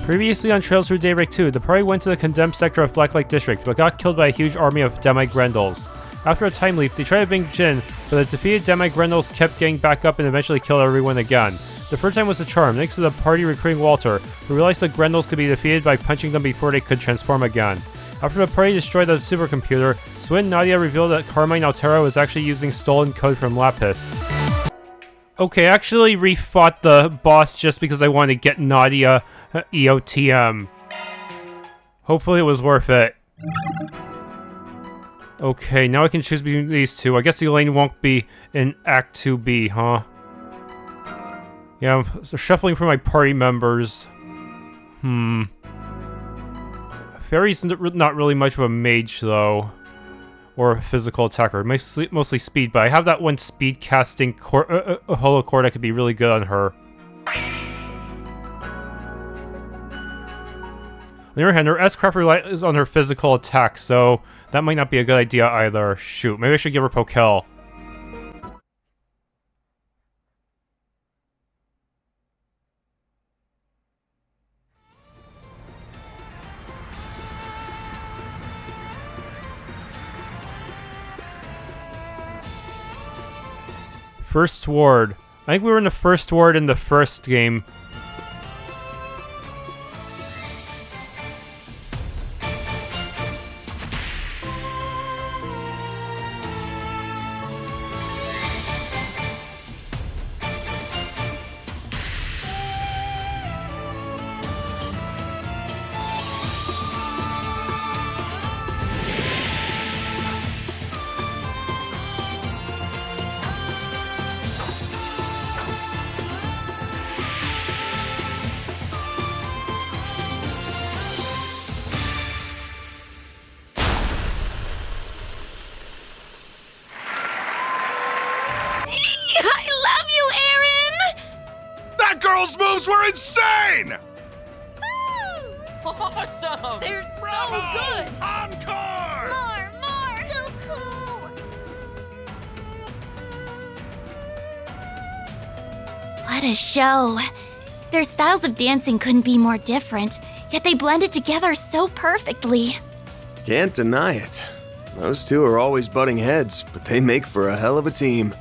Previously on Trails Through Daybreak 2, the party went to the condemned sector of Blacklight District, but got killed by a huge army of demi-Grendels. After a time leap, they tried to bring Jin, but the defeated demi-Grendels kept getting back up and eventually killed everyone again. The first time was a charm, thanks to the party recruiting Walter, who realized the Grendels could be defeated by punching them before they could transform again. After the party destroyed the supercomputer, Swin and Nadia revealed that Carmine Altera was actually using stolen code from Lapis. Okay, I actually refought the boss just because I wanted to get Nadia EOTM. Hopefully it was worth it. Okay, now I can choose between these two. I guess Elaine won't be in Act 2B, huh? Yeah, I'm shuffling for my party members. Feri's not really much of a mage, though. Or a physical attacker. Mostly speed, but I have that one speed casting holo core that could be really good on her. On the other hand, her S-Craft relies on her physical attack, so that might not be a good idea either. Shoot, maybe I should give her Pokel. First ward. I think we were in the first ward in the first game. Those moves were insane! Awesome! They're Bravo! so good! Encore! More! So cool! What a show! Their styles of dancing couldn't be more different, yet they blended together so perfectly. Can't deny it. Those two are always butting heads, but they make for a hell of a team.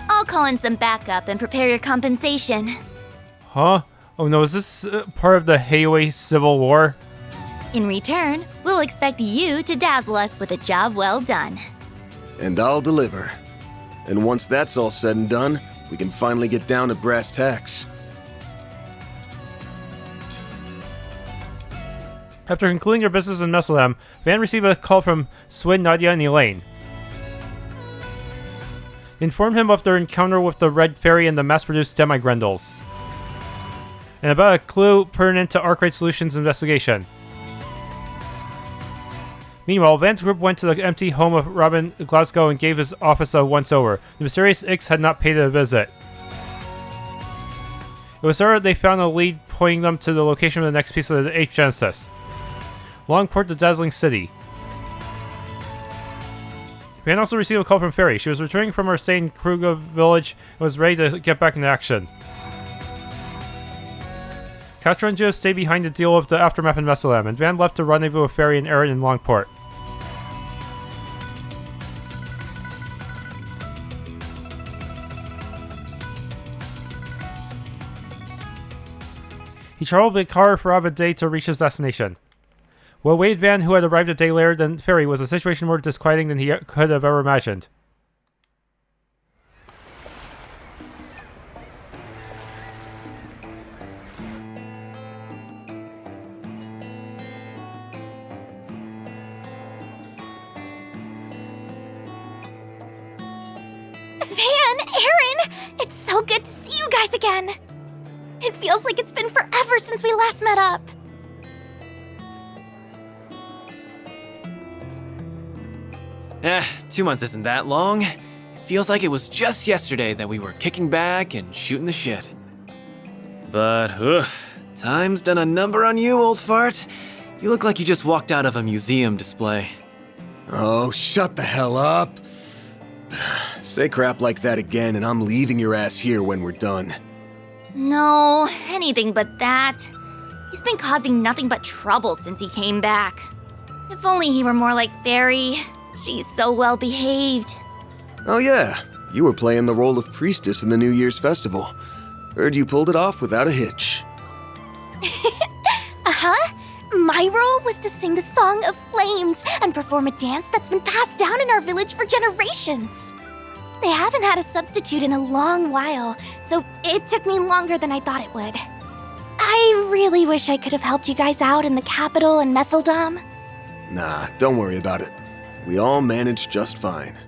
I'll call in some backup and prepare your compensation. Huh? Oh no, is this part of the Heiwei Civil War? In return, we'll expect you to dazzle us with a job well done. And I'll deliver. And once that's all said and done, we can finally get down to brass tacks. After concluding their business in Mesalem, Van received a call from Swin, Nadia, and Elaine. They informed him of their encounter with the Red Feri and the mass-produced demi-Grendels, and about a clue pertinent to Arkwright Solutions' investigation. Meanwhile, Van's group went to the empty home of Robin Glasgow and gave his office a once-over. The mysterious Ix had not paid it a visit. It was there they found a lead pointing them to the location of the next piece of the 8th Genesis. Longport, the dazzling city. Van also received a call from Feri. She was returning from her stay in Kruga village and was ready to get back into action. Katra and Joe stayed behind to deal with the aftermath in Mesalem, and Van left to rendezvous with Feri and Aaron in Longport. He traveled by car for about a day to reach his destination. What awaited Van, who had arrived a day later than Feri, was a situation more disquieting than he could have ever imagined. Van, Aaron! It's so good to see you guys again! It feels like it's been forever since we last met up. 2 months isn't that long. Feels like it was just yesterday that we were kicking back and shooting the shit. But, time's done a number on you, old fart. You look like you just walked out of a museum display. Oh, shut the hell up. Say crap like that again and I'm leaving your ass here when we're done. No, anything but that. He's been causing nothing but trouble since he came back. If only he were more like Feri. She's so well behaved. Oh yeah, you were playing the role of priestess in the New Year's festival. Heard you pulled it off without a hitch. Uh-huh. My role was to sing the Song of Flames and perform a dance that's been passed down in our village for generations. They haven't had a substitute in a long while, so it took me longer than I thought it would. I really wish I could have helped you guys out in the capital and Messeldom. Nah, don't worry about it. We all managed just fine.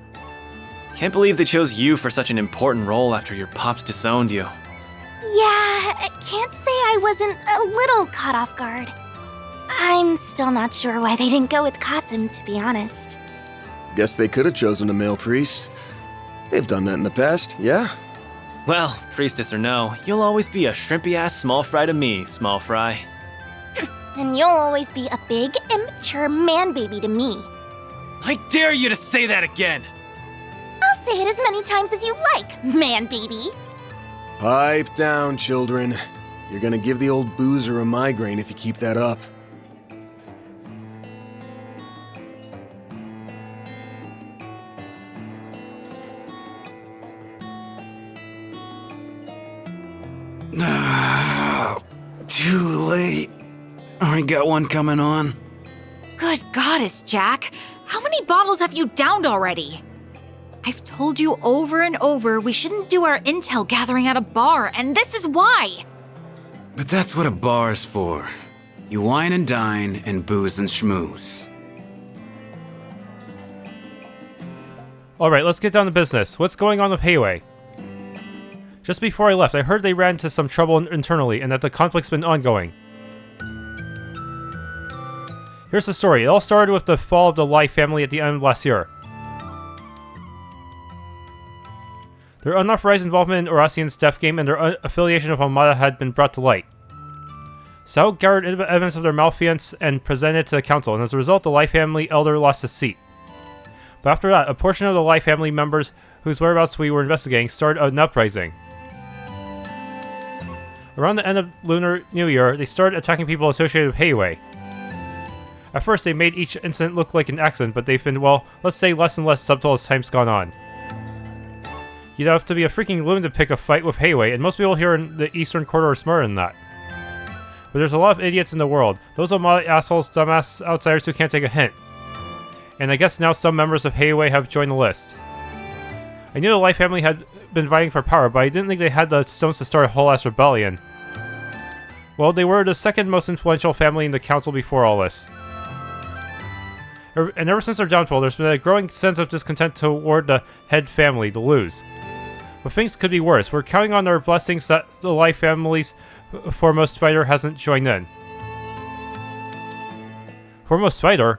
Can't believe they chose you for such an important role after your pops disowned you. Yeah, I can't say I wasn't a little caught off guard. I'm still not sure why they didn't go with Qasim, to be honest. Guess they could have chosen a male priest. They've done that in the past, yeah? Well, priestess or no, you'll always be a shrimpy-ass small fry to me, small fry. And you'll always be a big, immature man-baby to me. I dare you to say that again! I'll say it as many times as you like, man-baby. Pipe down, children. You're gonna give the old boozer a migraine if you keep that up. Too late. I got one coming on. Good goddess, Jack. How many bottles have you downed already? I've told you over and over we shouldn't do our intel gathering at a bar, and this is why. But that's what a bar's for. You wine and dine and booze and schmooze. Alright, let's get down to business. What's going on with Heiwei? Just before I left, I heard they ran into some trouble internally and that the conflict's been ongoing. Here's the story. It all started with the fall of the Lai family at the end of last year. Their unauthorized involvement in Orasian's death game and their affiliation with Almata had been brought to light. Sao gathered evidence of their malfeasance and presented it to the council, and as a result, the Lai family elder lost his seat. But after that, a portion of the Lai family members whose whereabouts we were investigating started an uprising. Around the end of Lunar New Year, they started attacking people associated with Heiwei. At first, they made each incident look like an accident, but they've been, well, let's say less and less subtle as time's gone on. You'd have to be a freaking loon to pick a fight with Heiwei, and most people here in the Eastern Corridor are smarter than that. But there's a lot of idiots in the world. Those Almata assholes, dumbass outsiders who can't take a hint. And I guess now some members of Heiwei have joined the list. I knew the Lai family had been vying for power, but I didn't think they had the stones to start a whole-ass rebellion. Well, they were the second most influential family in the council before all this. And ever since their downfall, there's been a growing sense of discontent toward the head family, the Lus. But things could be worse. We're counting on our blessings that the Lai family's foremost fighter hasn't joined in. Foremost fighter?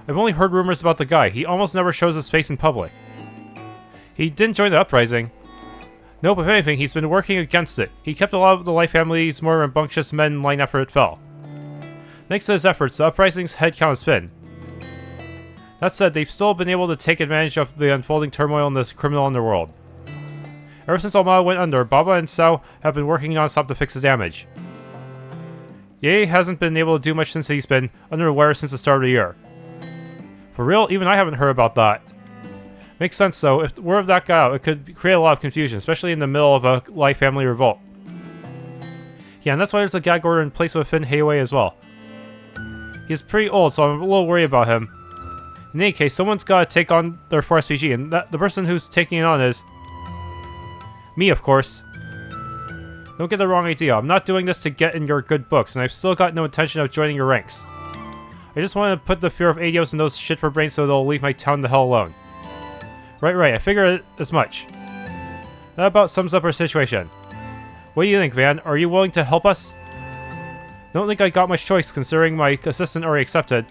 I've only heard rumors about the guy. He almost never shows his face in public. He didn't join the uprising. Nope, if anything, he's been working against it. He kept a lot of the Lai family's more rambunctious men in line after it fell. Thanks to his efforts, the uprising's headcount has been. That said, they've still been able to take advantage of the unfolding turmoil in this criminal underworld. Ever since Almata went under, Baba and Sao have been working non-stop to fix the damage. Ye hasn't been able to do much since he's been under the wire since the start of the year. For real, even I haven't heard about that. Makes sense though, if word of that got out, it could create a lot of confusion, especially in the middle of a Lai family revolt. Yeah, and that's why there's a gag order in place within Heiwei as well. He's pretty old, so I'm a little worried about him. In any case, someone's gotta take on their 4SPG, and the person who's taking it on is... me, of course. Don't get the wrong idea, I'm not doing this to get in your good books, and I've still got no intention of joining your ranks. I just want to put the fear of Adios in those shit for brains so they'll leave my town the hell alone. Right, I figured as much. That about sums up our situation. What do you think, Van? Are you willing to help us? Don't think I got much choice considering my assistant already accepted.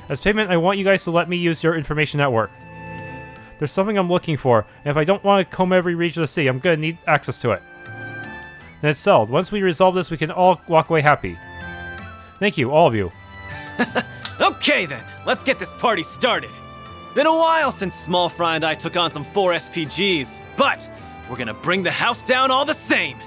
As payment, I want you guys to let me use your information network. There's something I'm looking for, and if I don't want to comb every region of the sea, I'm gonna need access to it. Then it's settled. Once we resolve this, we can all walk away happy. Thank you, all of you. Okay then, let's get this party started. Been a while since Small Fry and I took on some 4 SPGs, but we're gonna bring the house down all the same!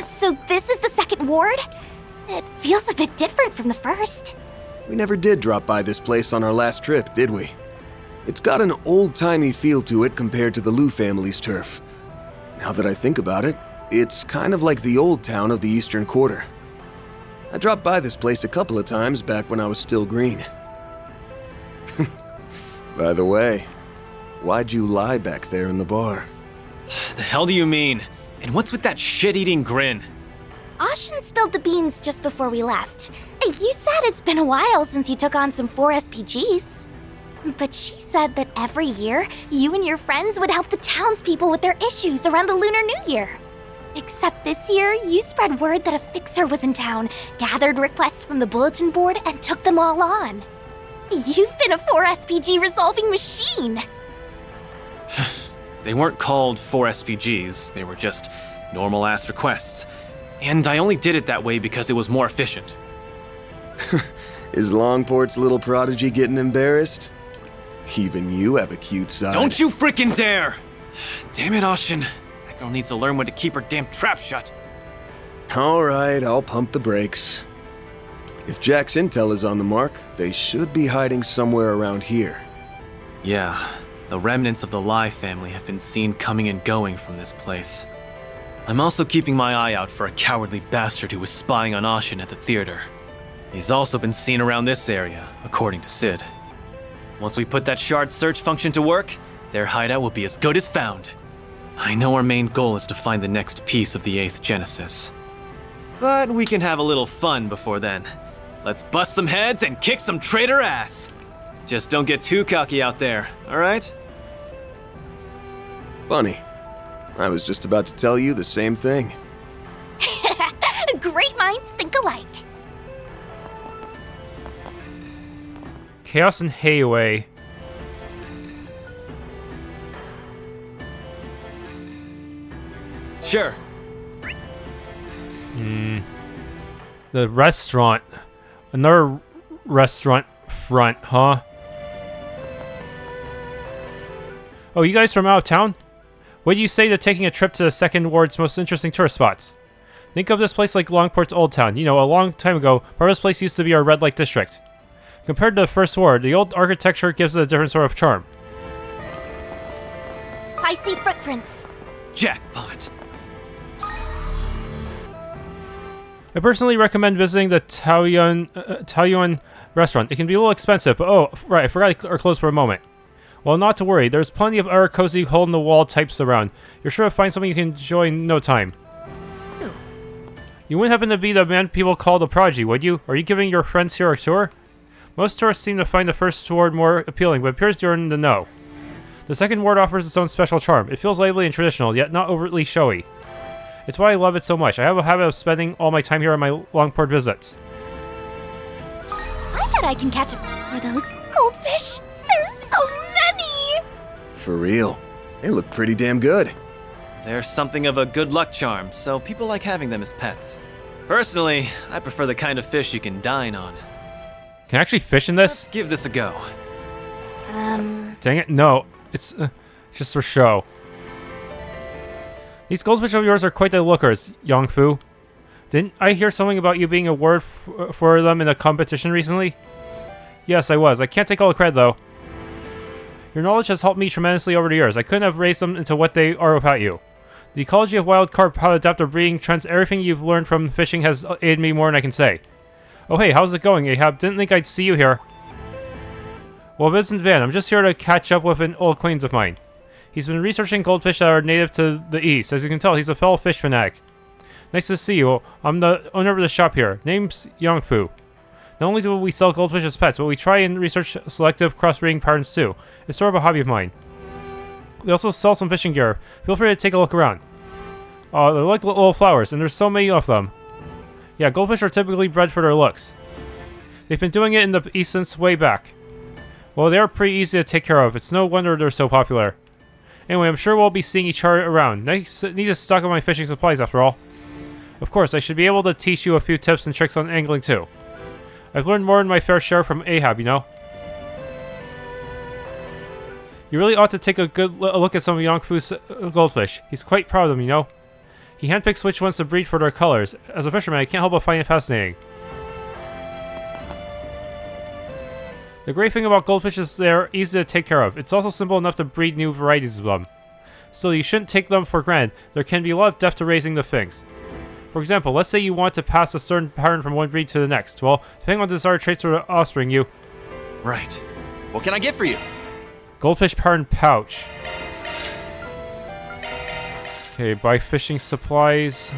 So this is the second ward? It feels a bit different from the first. We never did drop by this place on our last trip, did we? It's got an old-timey feel to it compared to the Liu family's turf. Now that I think about it, it's kind of like the old town of the Eastern Quarter. I dropped by this place a couple of times back when I was still green. By the way, why'd you lie back there in the bar? The hell do you mean? And what's with that shit-eating grin? Ashin spilled the beans just before we left. You said it's been a while since you took on some 4 SPGs. But she said that every year, you and your friends would help the townspeople with their issues around the Lunar New Year. Except this year, you spread word that a fixer was in town, gathered requests from the bulletin board, and took them all on. You've been a 4 SPG resolving machine! They weren't called 4 SPGs, they were just normal-ass requests. And I only did it that way because it was more efficient. Is Longport's little prodigy getting embarrassed? Even you have a cute side. Don't you freaking dare! Damn it, Ashin. That girl needs to learn when to keep her damn trap shut. Alright, I'll pump the brakes. If Jack's intel is on the mark, they should be hiding somewhere around here. Yeah, the remnants of the Lai family have been seen coming and going from this place. I'm also keeping my eye out for a cowardly bastard who was spying on Ashin at the theater. He's also been seen around this area, according to Sid. Once we put that shard search function to work, their hideout will be as good as found. I know our main goal is to find the next piece of the 8th Genesis. But we can have a little fun before then. Let's bust some heads and kick some traitor ass! Just don't get too cocky out there, alright? Funny. I was just about to tell you the same thing. Great minds think alike. Chaos and Hayway. Sure. The restaurant. Another restaurant front, huh? Oh, you guys from out of town? What do you say to taking a trip to the second ward's most interesting tourist spots? Think of this place like Longport's Old Town. You know, a long time ago, part of this place used to be our red light district. Compared to the first ward, the old architecture gives it a different sort of charm. I see footprints. Jackpot. I personally recommend visiting the Taoyuan Restaurant. It can be a little expensive, but oh, right, I forgot our clothes for a moment. Well, not to worry, there's plenty of other cozy hole-in-the-wall types around. You're sure to find something you can enjoy in no time. You wouldn't happen to be the man people call the prodigy, would you? Are you giving your friends here a tour? Most tourists seem to find the first ward more appealing, but it appears you're in the know. The second ward offers its own special charm. It feels lively and traditional, yet not overtly showy. It's why I love it so much. I have a habit of spending all my time here on my Longport visits. I bet I can catch Are those goldfish? There's so many! For real. They look pretty damn good. They're something of a good luck charm, so people like having them as pets. Personally, I prefer the kind of fish you can dine on. Can I actually fish in this? Let's give this a go. Dang it, no. It's just for show. These goldfish of yours are quite the lookers, Yongfu. Didn't I hear something about you being awarded for them in a competition recently? Yes, I was. I can't take all the credit, though. Your knowledge has helped me tremendously over the years. I couldn't have raised them into what they are without you. The ecology of wild carp, how to adapt to breeding trends, everything you've learned from fishing has aided me more than I can say. Oh hey, how's it going, Ahab? Didn't think I'd see you here. Well, Vincent Van, I'm just here to catch up with an old acquaintance of mine. He's been researching goldfish that are native to the east. As you can tell, he's a fellow fish fanatic. Nice to see you. I'm the owner of the shop here. Name's Yongfu. Not only do we sell goldfish as pets, but we try and research selective cross-breeding patterns too. It's sort of a hobby of mine. We also sell some fishing gear. Feel free to take a look around. They're like little flowers, and there's so many of them. Yeah, goldfish are typically bred for their looks. They've been doing it in the East since way back. Well, they're pretty easy to take care of. It's no wonder they're so popular. Anyway, I'm sure we'll be seeing each other around. Need to stock up my fishing supplies after all. Of course, I should be able to teach you a few tips and tricks on angling too. I've learned more than my fair share from Ahab, you know. You really ought to take a good look at some of Yongfu's goldfish. He's quite proud of them, you know. He handpicks which ones to breed for their colors. As a fisherman, I can't help but find it fascinating. The great thing about goldfish is they're easy to take care of. It's also simple enough to breed new varieties of them. Still, you shouldn't take them for granted. There can be a lot of depth to raising the things. For example, let's say you want to pass a certain pattern from one breed to the next. Well, depending on the desired traits of the offspring, you... Right. What can I get for you? Goldfish pattern pouch. Okay, buy fishing supplies.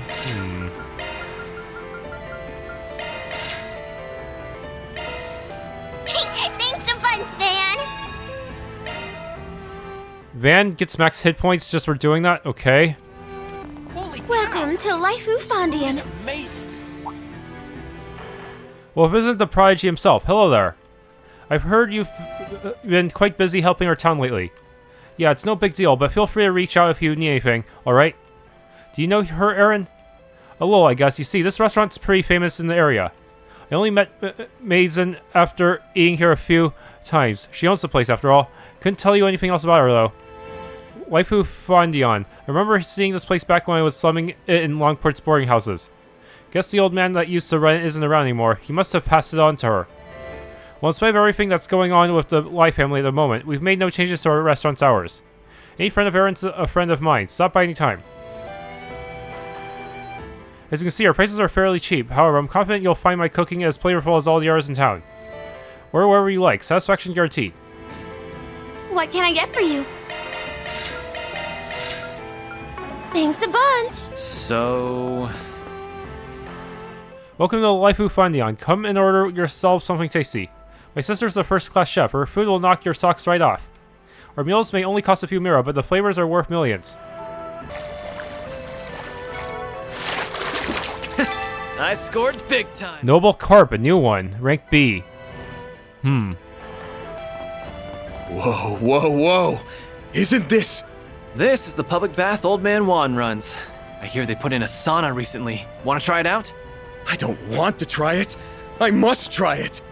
Thanks a bunch, Van. Van gets max hit points just for doing that? Okay. Welcome to Lai Family. Well, visit the prodigy himself. Hello there. I've heard you've been quite busy helping our town lately. Yeah, it's no big deal, but feel free to reach out if you need anything, alright? Do you know her, Aaron? A little, I guess. You see, this restaurant's pretty famous in the area. I only met Mazen after eating here a few times. She owns the place, after all. Couldn't tell you anything else about her, though. Waifu Fondion. I remember seeing this place back when I was slumming it in Longport's boarding houses. Guess the old man that used to run it isn't around anymore. He must have passed it on to her. Well, in spite of everything that's going on with the Lai family at the moment, we've made no changes to our restaurant's hours. Any friend of Aaron's a friend of mine. Stop by any time. As you can see, our prices are fairly cheap. However, I'm confident you'll find my cooking as flavorful as all the others in town. Order wherever you like. Satisfaction guaranteed. What can I get for you? Thanks a bunch. So... Welcome to the Laifu Fondion. Come and order yourself something tasty. My sister's a first-class chef. Her food will knock your socks right off. Our meals may only cost a few mira, but the flavors are worth millions. I scored big time. Noble Carp, a new one. Rank B. Whoa, whoa, whoa! Isn't this... This is the public bath Old Man Juan runs. I hear they put in a sauna recently. Want to try it out? I don't want to try it. I must try it.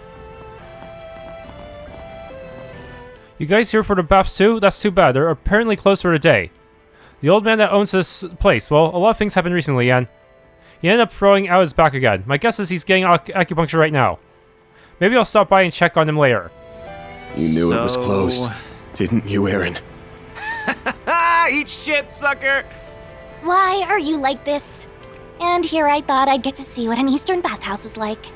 You guys here for the baths too? That's too bad. They're apparently closed for the day. The old man that owns this place, well, a lot of things happened recently, and he ended up throwing out his back again. My guess is he's getting acupuncture right now. Maybe I'll stop by and check on him later. You knew it was closed, didn't you, Aaron? Eat shit, sucker! Why are you like this? And here I thought I'd get to see what an Eastern bathhouse was like.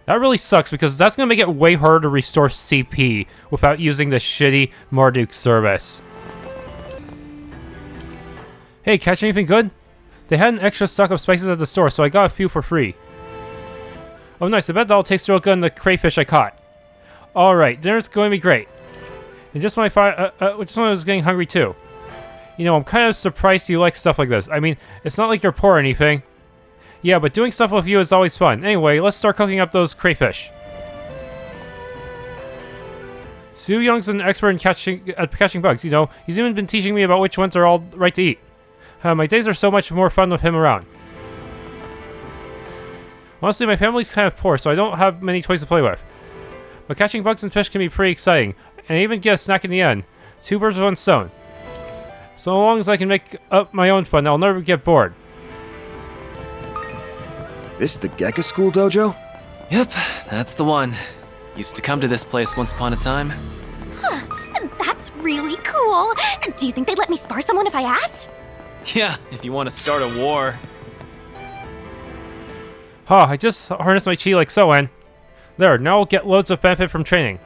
That really sucks because that's going to make it way harder to restore CP without using the shitty Marduk service. Hey, catch anything good? They had an extra stock of spices at the store, so I got a few for free. Oh nice, I bet that'll taste real good in the crayfish I caught. Alright, dinner's going to be great. And just when I was getting hungry too. You know, I'm kind of surprised you like stuff like this. I mean, it's not like you're poor or anything. Yeah, but doing stuff with you is always fun. Anyway, let's start cooking up those crayfish. Su Young's an expert in catching bugs, you know. He's even been teaching me about which ones are all right to eat. My days are so much more fun with him around. Honestly, my family's kind of poor, so I don't have many toys to play with. But catching bugs and fish can be pretty exciting, and I even get a snack in the end. 2 birds with 1 stone. So long as I can make up my own fun, I'll never get bored. This the Gekka School dojo? Yep, that's the one. Used to come to this place once upon a time. Huh, that's really cool. Do you think they'd let me spar someone if I asked? Yeah, if you want to start a war. I just harnessed my chi like so, and there, now I'll get loads of benefit from training.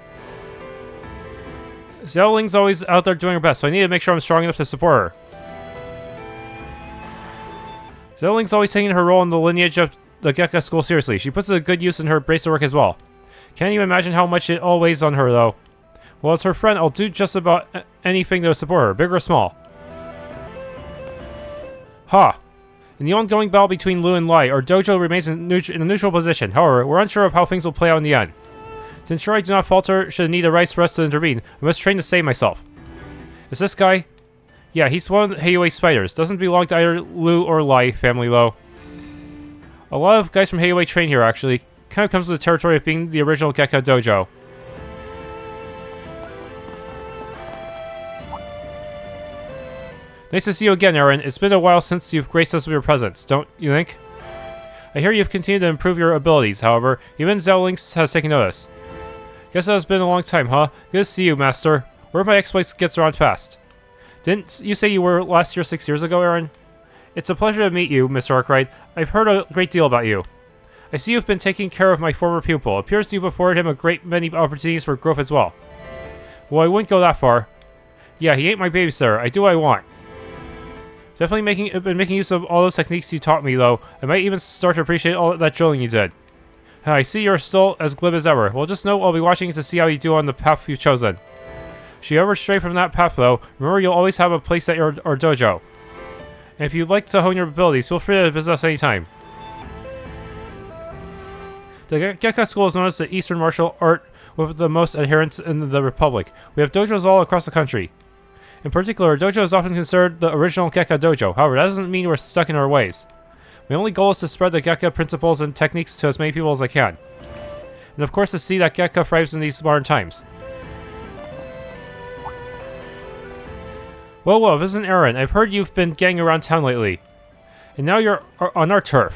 Xiaoling's always out there doing her best, so I need to make sure I'm strong enough to support her. Xiaoling's always taking her role in the lineage of the Gekka School seriously. She puts a good use in her bracelet work as well. Can't even imagine how much it all weighs on her, though. Well, as her friend, I'll do just about anything to support her, big or small. In the ongoing battle between Lu and Lai, our dojo remains in a neutral position. However, we're unsure of how things will play out in the end. To ensure I do not falter should need a right for us to intervene, I must train to save myself. Is this guy? Yeah, he's one of the Heiwei spiders. Doesn't belong to either Lu or Lai Family though. A lot of guys from Heiwei train here actually. Kind of comes with the territory of being the original Gekka dojo. Nice to see you again, Aaron. It's been a while since you've graced us with your presence, don't you think? I hear you've continued to improve your abilities, however. Even Xiaolings has taken notice. Guess that has been a long time, huh? Good to see you, Master. Where my exploits gets around fast. Didn't you say you were last year 6 years ago, Aaron? It's a pleasure to meet you, Mr. Arkwright. I've heard a great deal about you. I see you've been taking care of my former pupil. Appears you've afforded him a great many opportunities for growth as well. Well, I wouldn't go that far. Yeah, he ain't my babysitter. I do what I want. Definitely been making use of all those techniques you taught me, though. I might even start to appreciate all that drilling you did. I see you're still as glib as ever. Well, just know I'll be watching to see how you do on the path you've chosen. Should you ever stray from that path, though, remember you'll always have a place at our dojo. And if you'd like to hone your abilities, feel free to visit us anytime. The Gekka School is known as the Eastern martial art with the most adherents in the Republic. We have dojos all across the country. In particular, a dojo is often considered the original Gekka dojo. However, that doesn't mean we're stuck in our ways. My only goal is to spread the Gekka principles and techniques to as many people as I can. And of course to see that Gekka thrives in these modern times. Well, this isn't Aaron. I've heard you've been ganging around town lately. And now you're on our turf.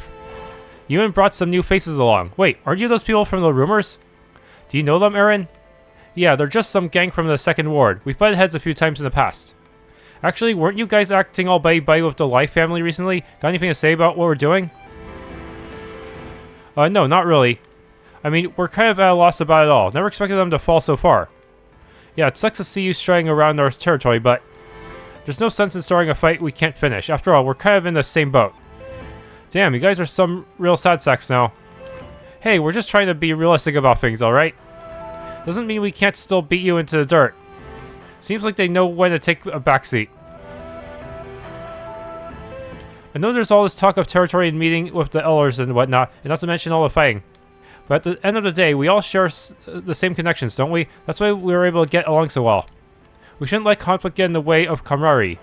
You even brought some new faces along. Wait, aren't you those people from the rumors? Do you know them, Aaron? Yeah, they're just some gang from the 2nd Ward. We've butted heads a few times in the past. Actually, weren't you guys acting all buddy-buddy with the Lai family recently? Got anything to say about what we're doing? No, not really. I mean, we're kind of at a loss about it all. Never expected them to fall so far. Yeah, it sucks to see you straying around our territory, but there's no sense in starting a fight we can't finish. After all, we're kind of in the same boat. Damn, you guys are some real sad sacks now. Hey, we're just trying to be realistic about things, alright? Doesn't mean we can't still beat you into the dirt. Seems like they know when to take a backseat. I know there's all this talk of territory and meeting with the elders and whatnot, and not to mention all the fighting. But at the end of the day, we all share the same connections, don't we? That's why we were able to get along so well. We shouldn't let conflict get in the way of camaraderie.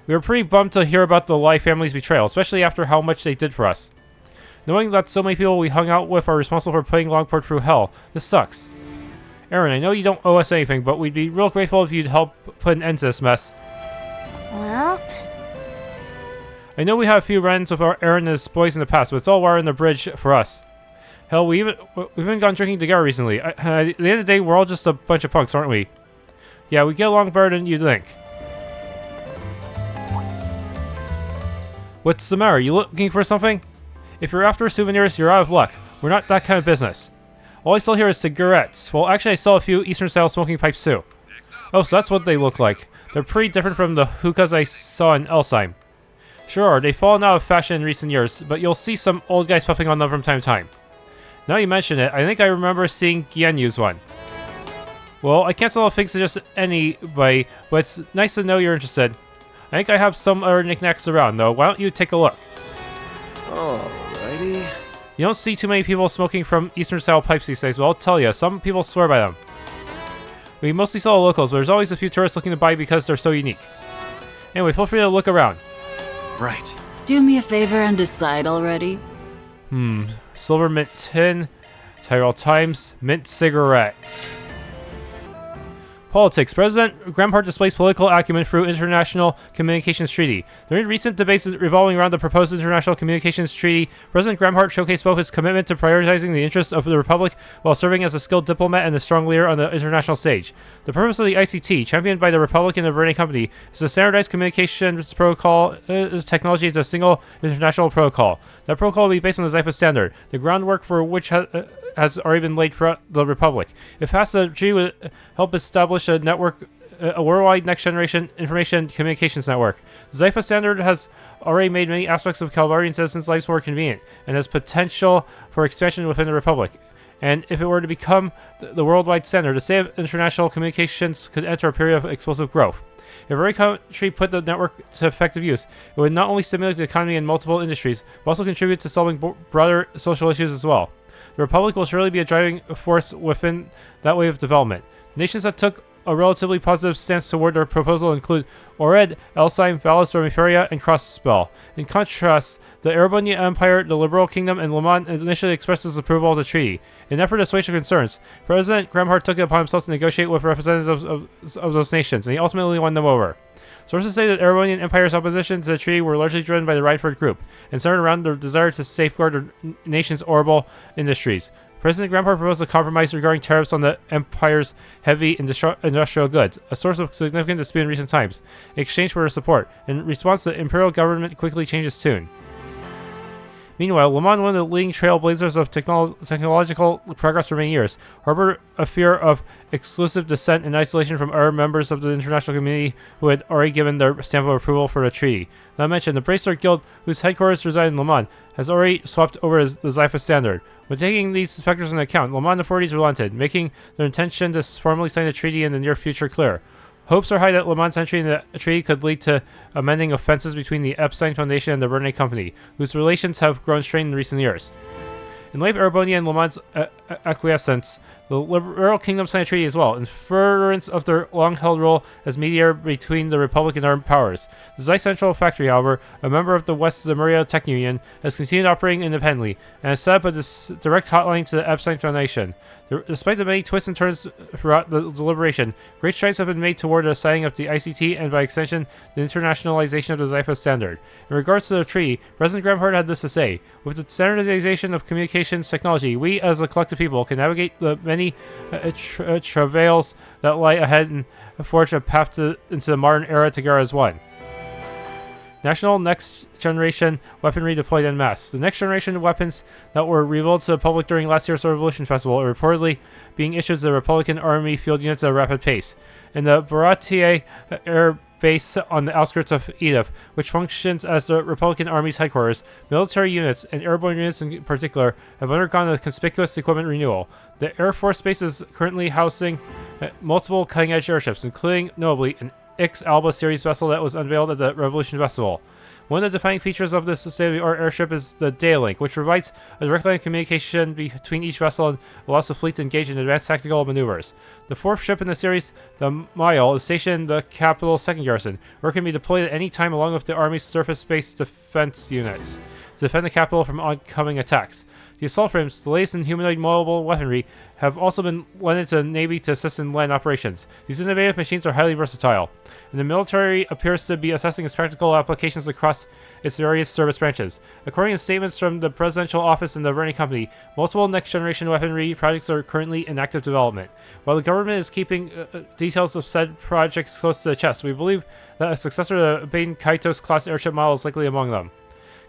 We were pretty bummed to hear about the Lai family's betrayal, especially after how much they did for us. Knowing that so many people we hung out with are responsible for putting Longport through hell, this sucks. Aaron, I know you don't owe us anything, but we'd be real grateful if you'd help put an end to this mess. Well, I know we have a few run-ins with Aaron and his boys in the past, but it's all water in the bridge for us. Hell, we've even gone drinking together recently. At the end of the day, we're all just a bunch of punks, aren't we? Yeah, we get along better than you'd think. What's the matter? You looking for something? If you're after souvenirs, you're out of luck. We're not that kind of business. All I sell here is cigarettes. Well, actually, I sell a few Eastern-style smoking pipes too. Oh, so that's what they look like. They're pretty different from the hookahs I saw in Elsheim. Sure, they've fallen out of fashion in recent years, but you'll see some old guys puffing on them from time to time. Now you mention it, I think I remember seeing Gien use one. Well, I can't sell things to just anybody, but it's nice to know you're interested. I think I have some other knickknacks around, though. Why don't you take a look? Alrighty. You don't see too many people smoking from Eastern-style pipes these days, but I'll tell you, some people swear by them. We mostly sell locals, but there's always a few tourists looking to buy because they're so unique. Anyway, feel free to look around. Right. Do me a favor and decide already. Silver mint tin, Tyrell Times, mint cigarette. Politics. President Grandpart displays political acumen through International Communications Treaty. During recent debates revolving around the proposed International Communications Treaty, President Grandpart showcased both his commitment to prioritizing the interests of the Republic while serving as a skilled diplomat and a strong leader on the international stage. The purpose of the ICT, championed by the Republic and the Verne Company, is to standardize communications protocol technology into a single international protocol. That protocol will be based on the Zypha standard, the groundwork for which has already been laid throughout the Republic. If passed, the treaty would help establish a network, a worldwide next-generation information communications network. The Zypha standard has already made many aspects of Calvarian citizens' lives more convenient, and has potential for expansion within the Republic. And if it were to become the worldwide standard, the state of international communications could enter a period of explosive growth. If every country put the network to effective use, it would not only stimulate the economy in multiple industries, but also contribute to solving broader social issues as well. The Republic will surely be a driving force within that way of development. Nations that took a relatively positive stance toward their proposal include Ored, Elsyme, Valis, Dormiferia, and Crossspell. In contrast, the Erebonian Empire, the Liberal Kingdom, and Le Mans initially expressed disapproval of the treaty. In an effort to assuage their concerns, President Gremhard took it upon himself to negotiate with representatives of those nations, and he ultimately won them over. Sources say that Erebonian Empire's opposition to the treaty were largely driven by the Reinford Group, and centered around their desire to safeguard their nation's orbital industries. President Grandpa proposed a compromise regarding tariffs on the Empire's heavy industrial goods, a source of significant dispute in recent times, in exchange for their support. In response, the imperial government quickly changed its tune. Meanwhile, Le Mans, one of the leading trailblazers of technological progress for many years, harbored a fear of exclusive dissent and isolation from other members of the international community who had already given their stamp of approval for the treaty. Not mentioned, the Bracer Guild, whose headquarters reside in Le Mans, has already swapped over the Zypha standard. When taking these factors into account, Le Mans authorities relented, making their intention to formally sign the treaty in the near future clear. Hopes are high that Le Mans' entry in the treaty could lead to amending offenses between the Epstein Foundation and the Verne Company, whose relations have grown strained in recent years. In light of Erebonia and Le Mans' acquiescence, the Liberal Kingdom signed a treaty as well, in furtherance of their long-held role as mediator between the Republic and armed powers. The Zeiss Central Factory, however, a member of the West Zemuria Tech Union, has continued operating independently, and has set up a direct hotline to the Epstein Foundation. Despite the many twists and turns throughout the deliberation, great strides have been made toward the signing of the ICT and, by extension, the internationalization of the Zypha standard. In regards to the treaty, President Gremhard had this to say: "With the standardization of communications technology, we, as a collective people, can navigate the many travails that lie ahead and forge a path into the modern era together as one." National next-generation weaponry deployed en masse. The next-generation weapons that were revealed to the public during last year's Revolution Festival are reportedly being issued to the Republican Army field units at a rapid pace. In the Baratier Air Base on the outskirts of Edith, which functions as the Republican Army's headquarters, military units, and airborne units in particular, have undergone a conspicuous equipment renewal. The Air Force Base is currently housing multiple cutting-edge airships, including, notably, an X-Alba series vessel that was unveiled at the Revolution Festival. One of the defining features of this state-of-the-art airship is the Daylink, which provides a direct line of communication between each vessel and allows the fleet to engage in advanced tactical maneuvers. The fourth ship in the series, the Mile, is stationed in the capital's second garrison, where it can be deployed at any time along with the Army's surface-based defense units to defend the capital from oncoming attacks. The assault frames, the latest in humanoid mobile weaponry, have also been lended to the Navy to assist in land operations. These innovative machines are highly versatile, and the military appears to be assessing its practical applications across its various service branches. According to statements from the Presidential Office and the Verne Company, multiple next-generation weaponry projects are currently in active development. While the government is keeping details of said projects close to the chest, we believe that a successor to the Bain Kaitos-class airship model is likely among them.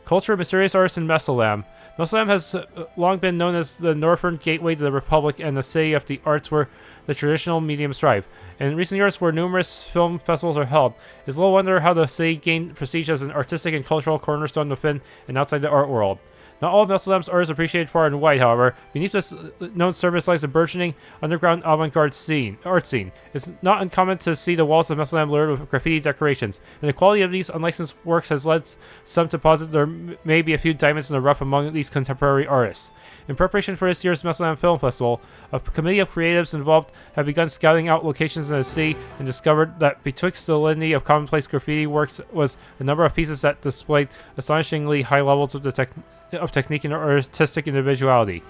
Culture, mysterious artists, and Mesolam. Mesolam has long been known as the northern gateway to the Republic and the city of the arts where the traditional mediums thrive. And in recent years, where numerous film festivals are held, it's little wonder how the city gained prestige as an artistic and cultural cornerstone within and outside the art world. Not all of Mesolam's art is appreciated far and wide, however. Beneath this known surface lies a burgeoning underground avant-garde art scene. It's not uncommon to see the walls of Mesolam lurid with graffiti decorations, and the quality of these unlicensed works has led some to posit there may be a few diamonds in the rough among these contemporary artists. In preparation for this year's Mesolam Film Festival, a committee of creatives involved have begun scouting out locations in the city and discovered that betwixt the litany of commonplace graffiti works was a number of pieces that displayed astonishingly high levels of technique and artistic individuality.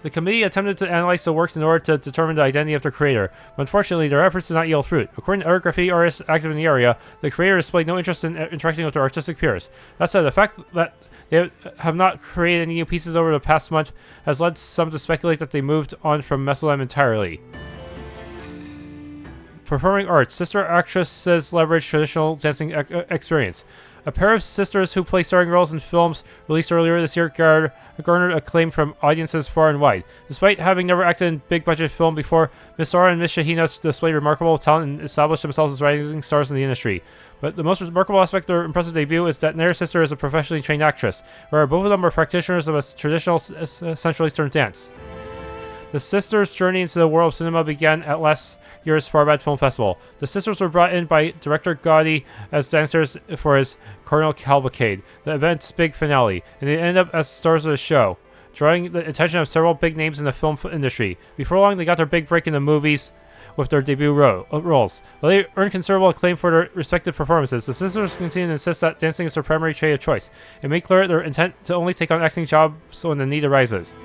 The committee attempted to analyze the works in order to determine the identity of the creator, but unfortunately their efforts did not yield fruit. According to other graffiti artists active in the area, the creator displayed no interest in interacting with their artistic peers. That said, the fact that they have not created any new pieces over the past month has led some to speculate that they moved on from Mesolam entirely. Performing arts. Sister actresses leverage traditional dancing experience. A pair of sisters who play starring roles in films released earlier this year garnered acclaim from audiences far and wide. Despite having never acted in big-budget film before, Miss Sara and Miss Shahina displayed remarkable talent and established themselves as rising stars in the industry. But the most remarkable aspect of their impressive debut is that neither sister is a professionally trained actress, where both of them are practitioners of a traditional Central Eastern dance. The sisters' journey into the world of cinema began at last year's Farbad Film Festival. The sisters were brought in by director Gotti as dancers for his Cardinal Cavalcade, the event's big finale, and they ended up as stars of the show, drawing the attention of several big names in the film industry. Before long, they got their big break in the movies with their debut roles. While they earned considerable acclaim for their respective performances, the sisters continue to insist that dancing is their primary trade of choice, and make clear their intent to only take on acting jobs when the need arises.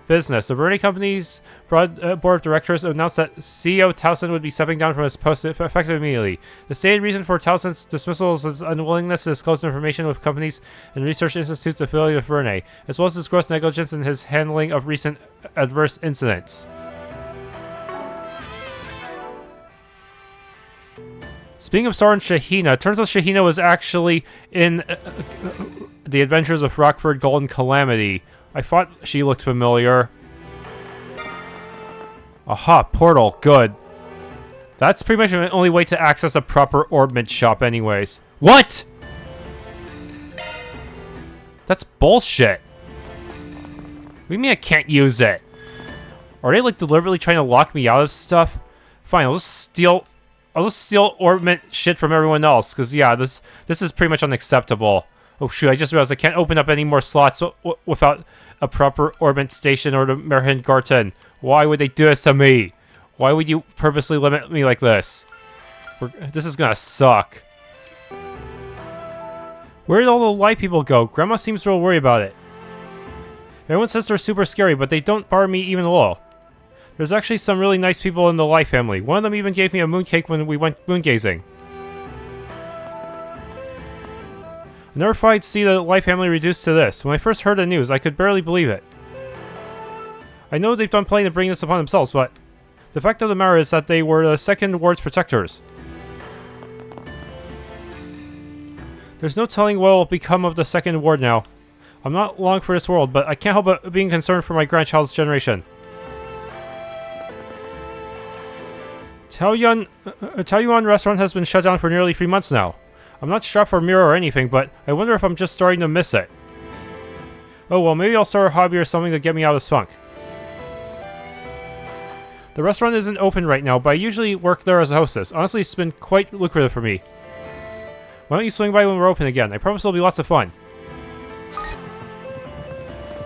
Business. The Verne Company's board of directors announced that CEO Towson would be stepping down from his post effective immediately. The stated reason for Towson's dismissal is his unwillingness to disclose information with companies and research institutes affiliated with Verne, as well as his gross negligence in his handling of recent adverse incidents. Speaking of Star and Shahina, it turns out Shahina was actually in The Adventures of Rockford Golden Calamity. I thought she looked familiar. Aha, portal. Good. That's pretty much the only way to access a proper orbment shop anyways. What?! That's bullshit. What do you mean I can't use it? Are they like deliberately trying to lock me out of stuff? Fine, I'll just steal orbment shit from everyone else, because yeah, this is pretty much unacceptable. Oh shoot, I just realized I can't open up any more slots without a proper orbit station or the Marchen Garten. Why would they do this to me? Why would you purposely limit me like this? This is gonna suck. Where did all the light people go? Grandma seems real worried about it. Everyone says they're super scary, but they don't bother me even a little. There's actually some really nice people in the Lai family. One of them even gave me a mooncake when we went moongazing. I never thought I'd see the Lai family reduced to this. When I first heard the news, I could barely believe it. I know they've done plenty to bring this upon themselves, but the fact of the matter is that they were the second ward's protectors. There's no telling what will become of the second ward now. I'm not long for this world, but I can't help but being concerned for my grandchild's generation. Taoyuan Restaurant has been shut down for nearly 3 months now. I'm not strapped for a mirror or anything, but I wonder if I'm just starting to miss it. Oh well, maybe I'll start a hobby or something to get me out of this funk. The restaurant isn't open right now, but I usually work there as a hostess. Honestly, it's been quite lucrative for me. Why don't you swing by when we're open again? I promise it'll be lots of fun.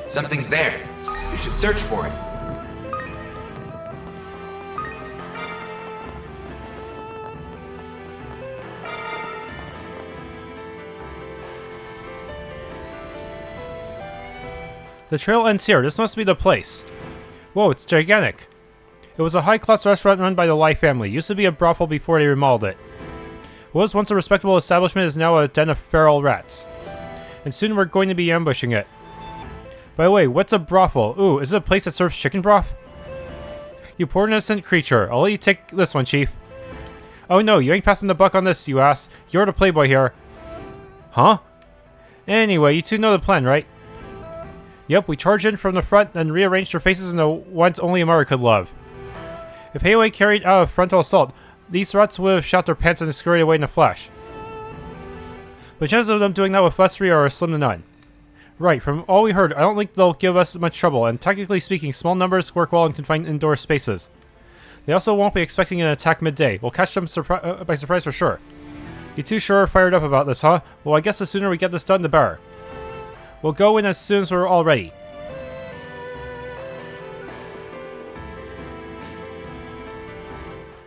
Something's there. You should search for it. The trail ends here. This must be the place. Whoa, it's gigantic. It was a high-class restaurant run by the Lai family. Used to be a brothel before they remodeled it. What was once a respectable establishment is now a den of feral rats. And soon we're going to be ambushing it. By the way, what's a brothel? Ooh, is it a place that serves chicken broth? You poor innocent creature. I'll let you take this one, Chief. Oh no, you ain't passing the buck on this, you ass. You're the playboy here. Huh? Anyway, you two know the plan, right? Yep, we charge in from the front and rearrange their faces in the ones only Amara could love. If Heiwei carried out a frontal assault, these rats would have shot their pants and scurried away in a flash. The chances of them doing that with us three are slim to none. Right, from all we heard, I don't think they'll give us much trouble, and technically speaking, small numbers work well in confined indoor spaces. They also won't be expecting an attack midday. We'll catch them by surprise for sure. You two sure are fired up about this, huh? Well, I guess the sooner we get this done, the better. We'll go in as soon as we're all ready.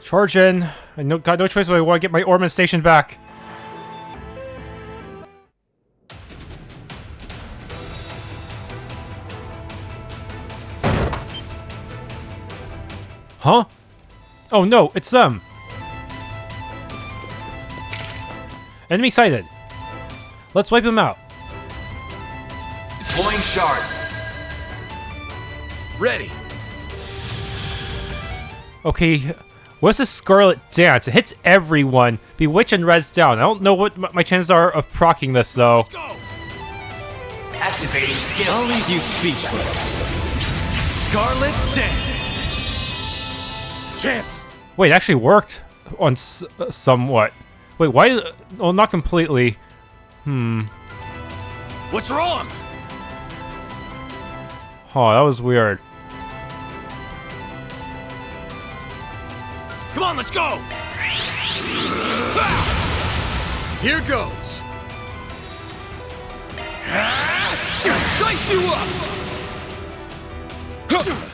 Charge in. I got no choice, but I want to get my Orman station back. Huh? Oh no, it's them! Enemy sighted. Let's wipe them out. Deploying shards. Ready. Okay, what's this Scarlet Dance? It hits everyone. Bewitch and res down. I don't know what my chances are of proccing this though. Let's go. Activating skill. I'll leave you speechless. Scarlet Dance. Chance. Wait, it actually worked on somewhat. Wait, why? Oh, not completely. What's wrong? Oh, that was weird. Come on, let's go! Here goes! Dice you up!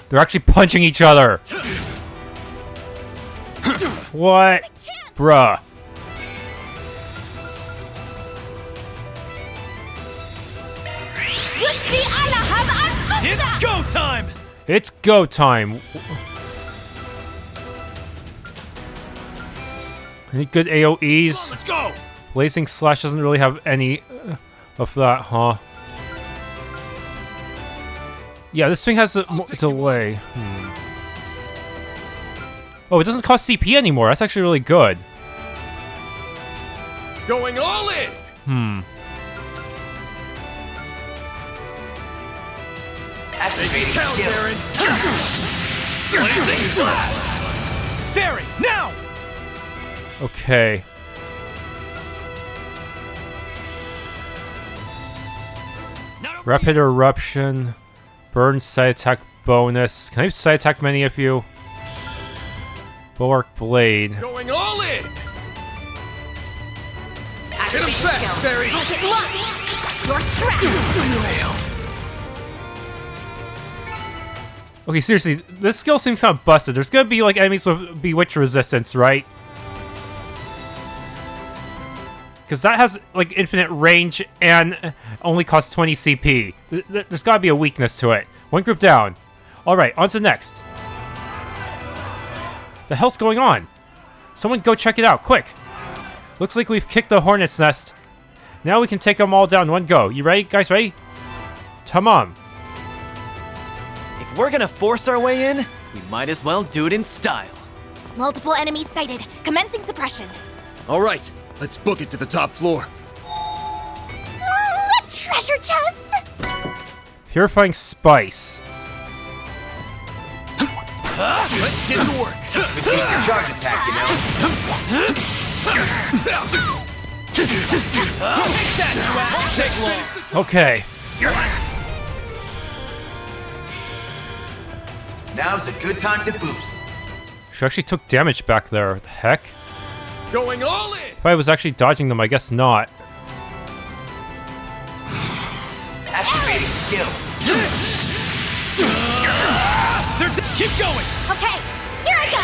They're actually punching each other. What? Bruh. It's go time! It's go time. Any good AoEs? Come on, let's go! Blazing Slash doesn't really have any of that, huh? Yeah, this thing has a delay. Oh, it doesn't cost CP anymore. That's actually really good. Going all in! Activating Count, skill. Aaron! Blazing Slash! Feri, now! Okay. Rapid Eruption. Burn side attack bonus. Can I side attack many of you? Bulwark Blade. Going all in! Hit Activating him fast, skill. Feri! Get locked! You're trapped! Okay, seriously, this skill seems kind of busted. There's gonna be like enemies with Bewitch resistance, right? Because that has like infinite range and only costs 20 CP. There's gotta be a weakness to it. One group down. Alright, on to the next. The hell's going on? Someone go check it out, quick! Looks like we've kicked the hornet's nest. Now we can take them all down in one go. You ready? Guys ready? Come on. If we're gonna force our way in, we might as well do it in style. Multiple enemies sighted. Commencing suppression. All right, let's book it to the top floor. A treasure chest! Purifying Spice. Let's get to work! Could use your charge attack, you know? Take that, Swin! Won't take long! Okay. Now's a good time to boost. She actually took damage back there. What the heck? Going all in! If I was actually dodging them, I guess not. Activating skill. Keep going! Okay, here I go!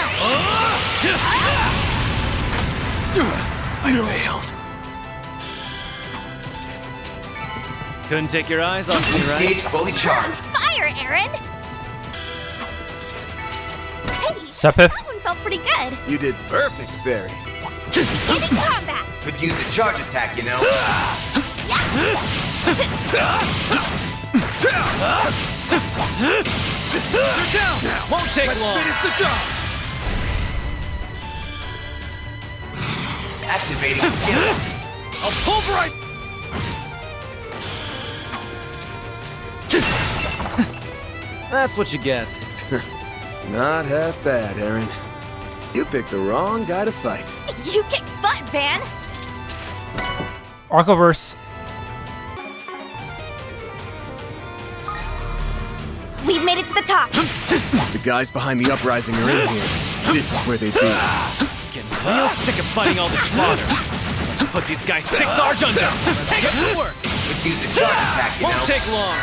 I failed. Couldn't take your eyes off me, right? Stage fully charged. Fire, Aaron! Hey, Sepith? that one felt pretty good. You did perfect, Feri. Get in combat! Could use a charge attack, you know? They're down! Won't take long! Finish the job! Activating skill. I'll pulverize! That's what you get. Not half bad, Aaron. You picked the wrong guy to fight. You kick butt, Van! Arcoverse. We've made it to the top! The guys behind the uprising are in here. This is where they be. Getting real sick of fighting all this fodder. Put these guys 6 Arch under. Take it to work. Could use a charge attack, you Won't know? take long.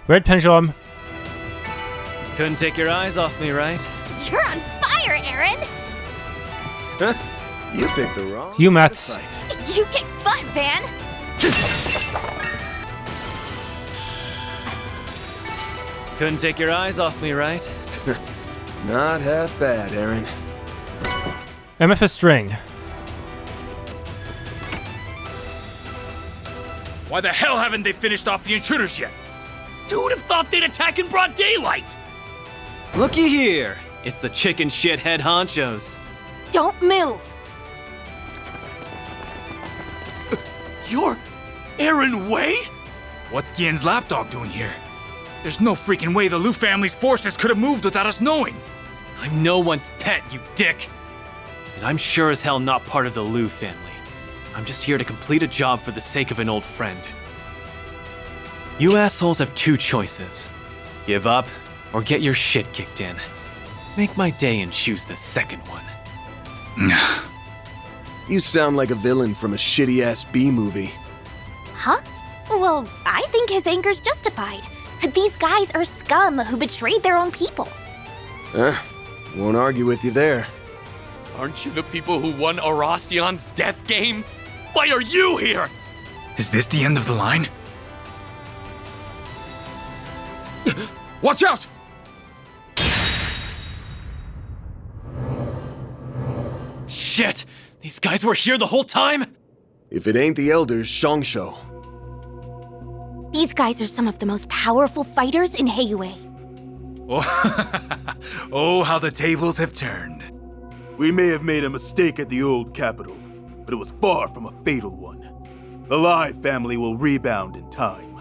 Red Pendulum. Couldn't take your eyes off me, right? You're on fire, Aaron! You picked the wrong Humats. guy to fight. You kick butt, Van! Couldn't take your eyes off me, right? Not half bad, Aaron. MFS String. Why the hell haven't they finished off the intruders yet? Who would have thought they'd attack in broad daylight? Looky here. It's the chicken shit head honchos. Don't move! You're Aaron Wei? What's Gien's lapdog doing here? There's no freaking way the Liu family's forces could have moved without us knowing. I'm no one's pet, you dick. And I'm sure as hell not part of the Liu family. I'm just here to complete a job for the sake of an old friend. You assholes have two choices. Give up, or get your shit kicked in. Make my day and choose the second one. You sound like a villain from a shitty-ass B-movie. Huh? Well, I think his anger's justified. These guys are scum who betrayed their own people. Won't argue with you there. Aren't you the people who won Arastian's death game? Why are you here? Is this the end of the line? Watch out! Shit! These guys were here the whole time? If it ain't the elders, Shongsho. These guys are some of the most powerful fighters in Heiyue. Oh, how the tables have turned. We may have made a mistake at the old capital, but it was far from a fatal one. The Lai family will rebound in time.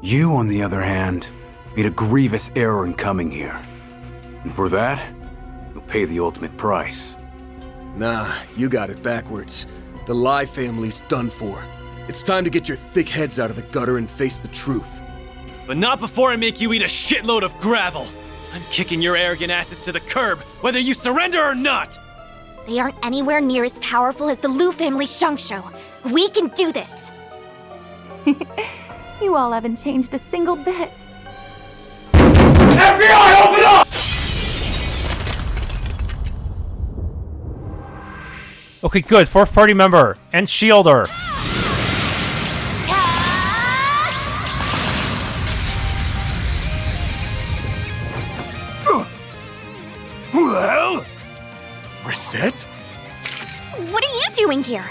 You, on the other hand, made a grievous error in coming here. And for that, you'll pay the ultimate price. Nah, you got it backwards. The Lai family's done for. It's time to get your thick heads out of the gutter and face the truth. But not before I make you eat a shitload of gravel. I'm kicking your arrogant asses to the curb, whether you surrender or not! They aren't anywhere near as powerful as the Liu family Shongsho. We can do this! You all haven't changed a single bit. FBI, open up! Okay, good. Fourth party member and shielder. Who the hell? Reset? What are you doing here?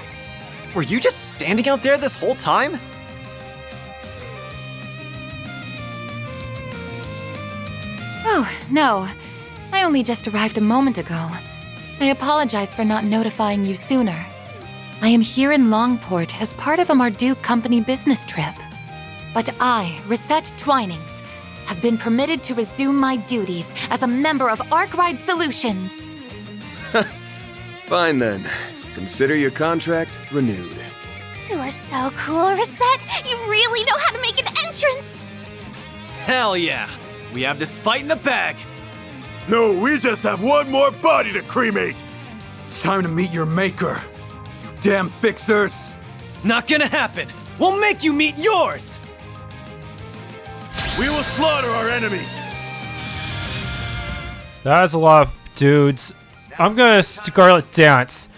Were you just standing out there this whole time? Oh, no. I only just arrived a moment ago. I apologize for not notifying you sooner. I am here in Longport as part of a Marduk company business trip. But I, Reset Twinings, have been permitted to resume my duties as a member of Arkwide Solutions. Fine then. Consider your contract renewed. You are so cool, Reset. You really know how to make an entrance. Hell yeah! We have this fight in the bag! No, we just have one more body to cremate! It's time to meet your maker. You damn fixers! Not gonna happen! We'll make you meet yours! We will slaughter our enemies! That's a lot of dudes. I'm gonna Scarlet Dance.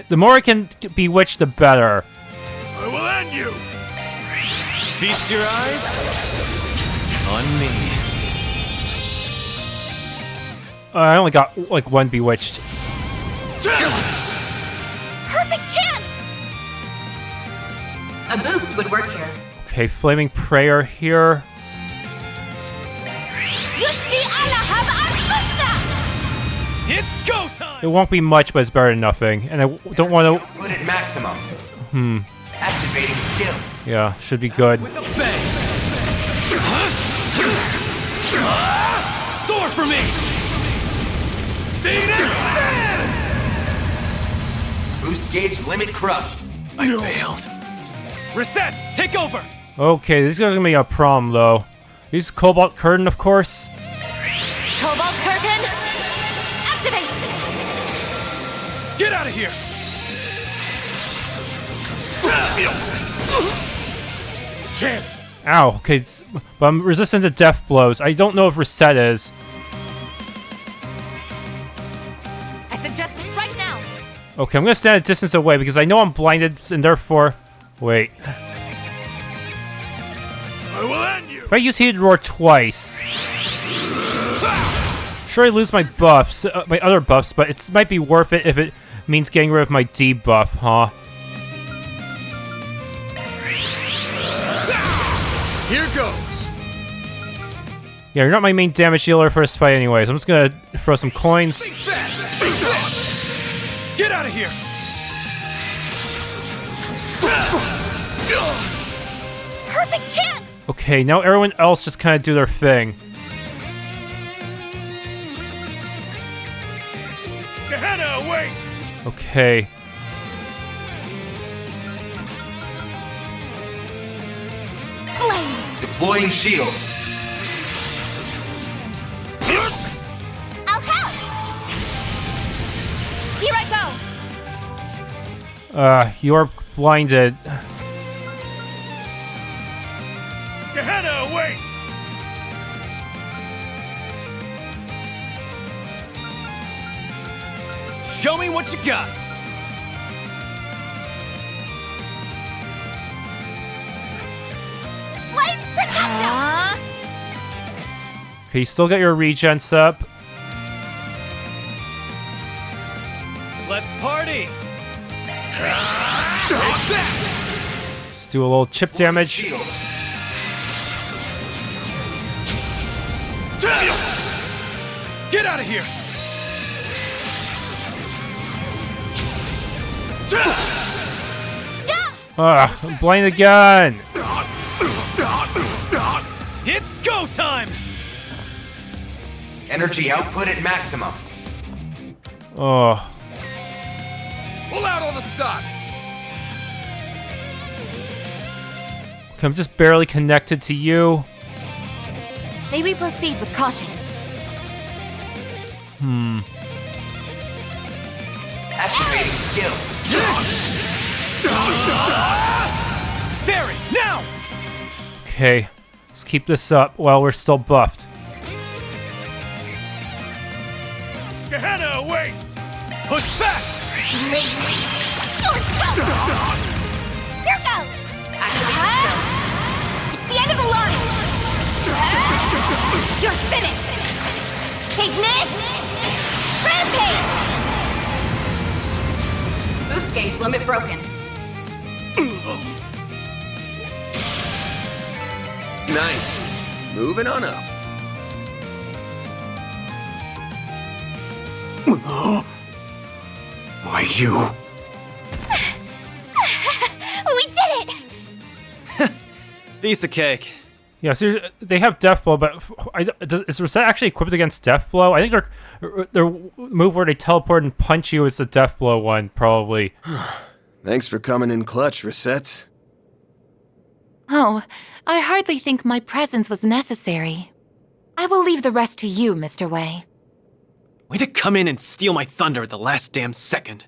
The more I can bewitch, the better. I will end you! Feast your eyes on me. I only got like one bewitched. Perfect chance! A boost would work here. Okay, Flaming Prayer here. It's go time! It won't be much, but it's better than nothing. And I don't want to. Put at maximum. Activating skill. Yeah, should be good. With a bang! Sword for me! Phoenix dance! Boost gauge limit crushed. I failed. Reset! Take over! Okay, this is gonna be a problem though. Use Cobalt Curtain, of course. Cobalt Curtain, activate! Get out of here! Chance! Ow, okay, but I'm resistant to death blows. I don't know if Reset is. I suggest this right now. Okay, I'm gonna stand a distance away because I know I'm blinded and therefore... Wait. I will end you! If I use Heated Roar twice... Sure, I lose my buffs, my other buffs, but it might be worth it if it means getting rid of my debuff, huh? Here goes! Yeah, you're not my main damage dealer for this fight anyways. I'm just gonna throw some coins. Get out of here! Perfect chance! Okay, now everyone else just kind of do their thing. Gehenna awaits! Okay. Flames! Deploying shield. I'll help! Here I go! You're blinded. Gehenna awaits! Show me what you got! Flames protect us! Okay, you still got your regents up. Let's party! Just do a little chip damage. Get out of here! Blind again! It's go time! Energy output at maximum. Oh. Pull out all the stops! Okay, I'm just barely connected to you. May we proceed with caution? Activating skill. Feri, now! Okay, let's keep this up while we're still buffed. Gehenna awaits! Push back! Here goes! It's the end of the line! You're finished! Ignis! Rampage! Boost gauge limit broken. Nice. Moving on up. Why, you? We did it! Piece of cake. Yeah, so they have Death Blow, but is Reset actually equipped against Death Blow? I think their move where they teleport and punch you is the Death Blow one, probably. Thanks for coming in clutch, Reset. Oh, I hardly think my presence was necessary. I will leave the rest to you, Mr. Wei. Way to come in and steal my thunder at the last damn second.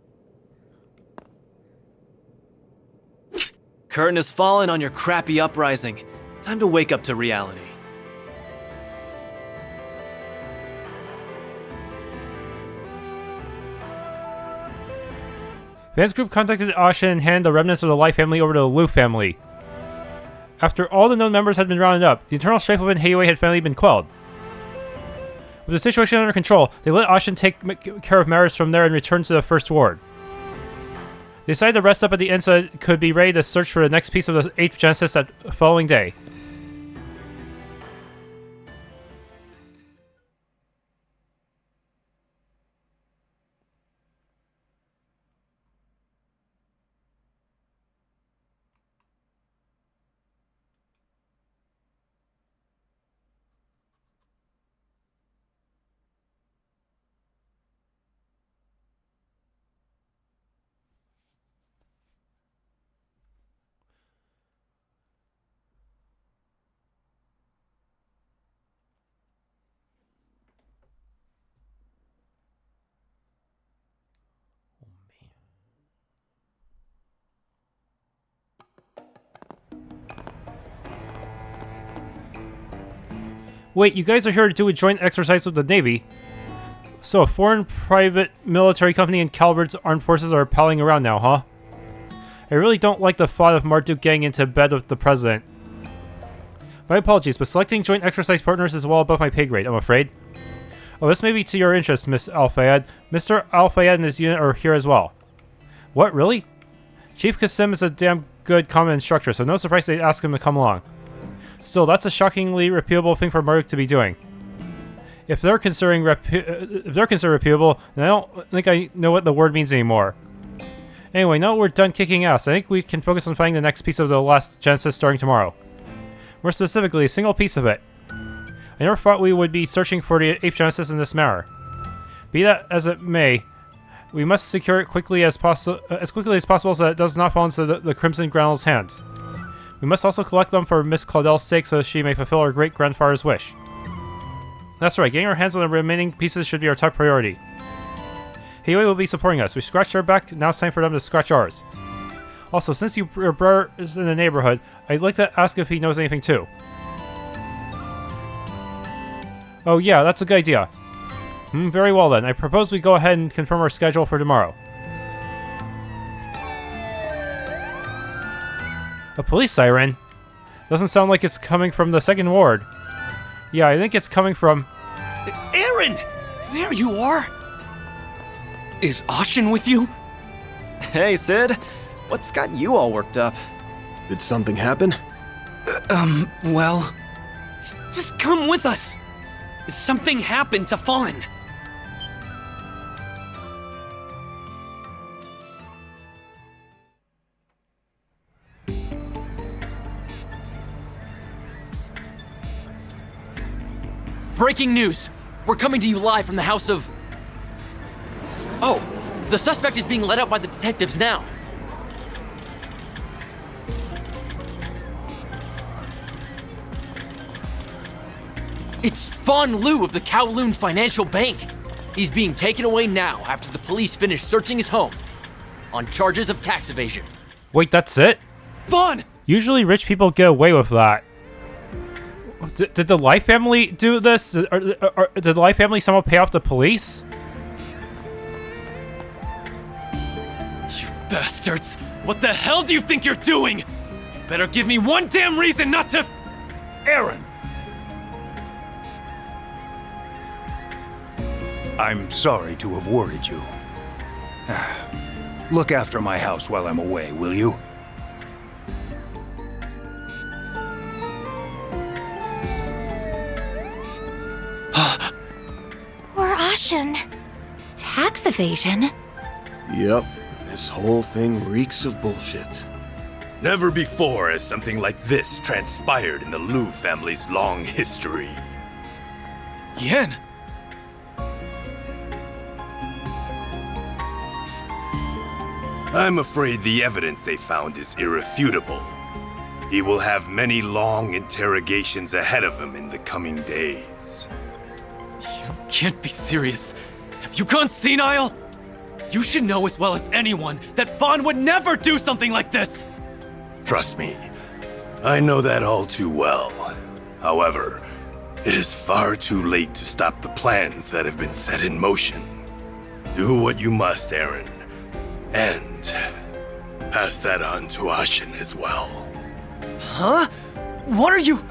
Curtain has fallen on your crappy uprising. Time to wake up to reality. Van's group contacted Asha and handed the remnants of the Lai family over to the Liu family. After all the known members had been rounded up, the internal strife within Heiwei had finally been quelled. With the situation under control, they let Ashen take care of matters from there and return to the First Ward. They decided to rest up at the inn so it could be ready to search for the next piece of the 8th Genesis that following day. Wait, you guys are here to do a joint exercise with the Navy? So a foreign private military company and Calibur's armed forces are palling around now, huh? I really don't like the thought of Marduk getting into bed with the president. My apologies, but selecting joint exercise partners is well above my pay grade, I'm afraid. Oh, this may be to your interest, Miss al-fayed. Mr. al-fayed and his unit are here as well. What, really? Chief Qasim is a damn good combat instructor, so no surprise they'd ask him to come along. Still, that's a shockingly reputable thing for Marduk to be doing. If they're considering reputable, then I don't think I know what the word means anymore. Anyway, now that we're done kicking ass, I think we can focus on finding the next piece of the last Genesis starting tomorrow. More specifically, a single piece of it. I never thought we would be searching for the 8th Genesis in this manner. Be that as it may, we must secure it quickly as possible so that it does not fall into the Crimson Grendel's hands. We must also collect them for Miss Claudel's sake so she may fulfill her great-grandfather's wish. That's right, getting our hands on the remaining pieces should be our top priority. Heiwei will be supporting us. We scratched their back, now it's time for them to scratch ours. Also, since your brother is in the neighborhood, I'd like to ask if he knows anything too. Oh yeah, that's a good idea. Very well then. I propose we go ahead and confirm our schedule for tomorrow. A police siren? Doesn't sound like it's coming from the second ward. Yeah, I think it's coming from... Aaron! There you are! Is Ashen with you? Hey, Sid. What's got you all worked up? Did something happen? Well... Just come with us! Something happened to Fawn. Breaking news! We're coming to you live from the house of... Oh, the suspect is being led out by the detectives now. It's Fawn Lu of the Kowloon Financial Bank. He's being taken away now after the police finish searching his home on charges of tax evasion. Wait, that's it? Fawn! Usually rich people get away with that. Did the Lai family do this? Did the Lai family somehow pay off the police? You bastards! What the hell do you think you're doing? You better give me one damn reason not to... Aaron! I'm sorry to have worried you. Look after my house while I'm away, will you? Poor Ashen. Tax evasion? Yep, this whole thing reeks of bullshit. Never before has something like this transpired in the Lu family's long history. Yen! I'm afraid the evidence they found is irrefutable. He will have many long interrogations ahead of him in the coming days. You can't be serious. Have you gone senile? You should know as well as anyone that Fawn would never do something like this! Trust me, I know that all too well. However, it is far too late to stop the plans that have been set in motion. Do what you must, Aaron. And pass that on to Ashen as well. Huh? What are you...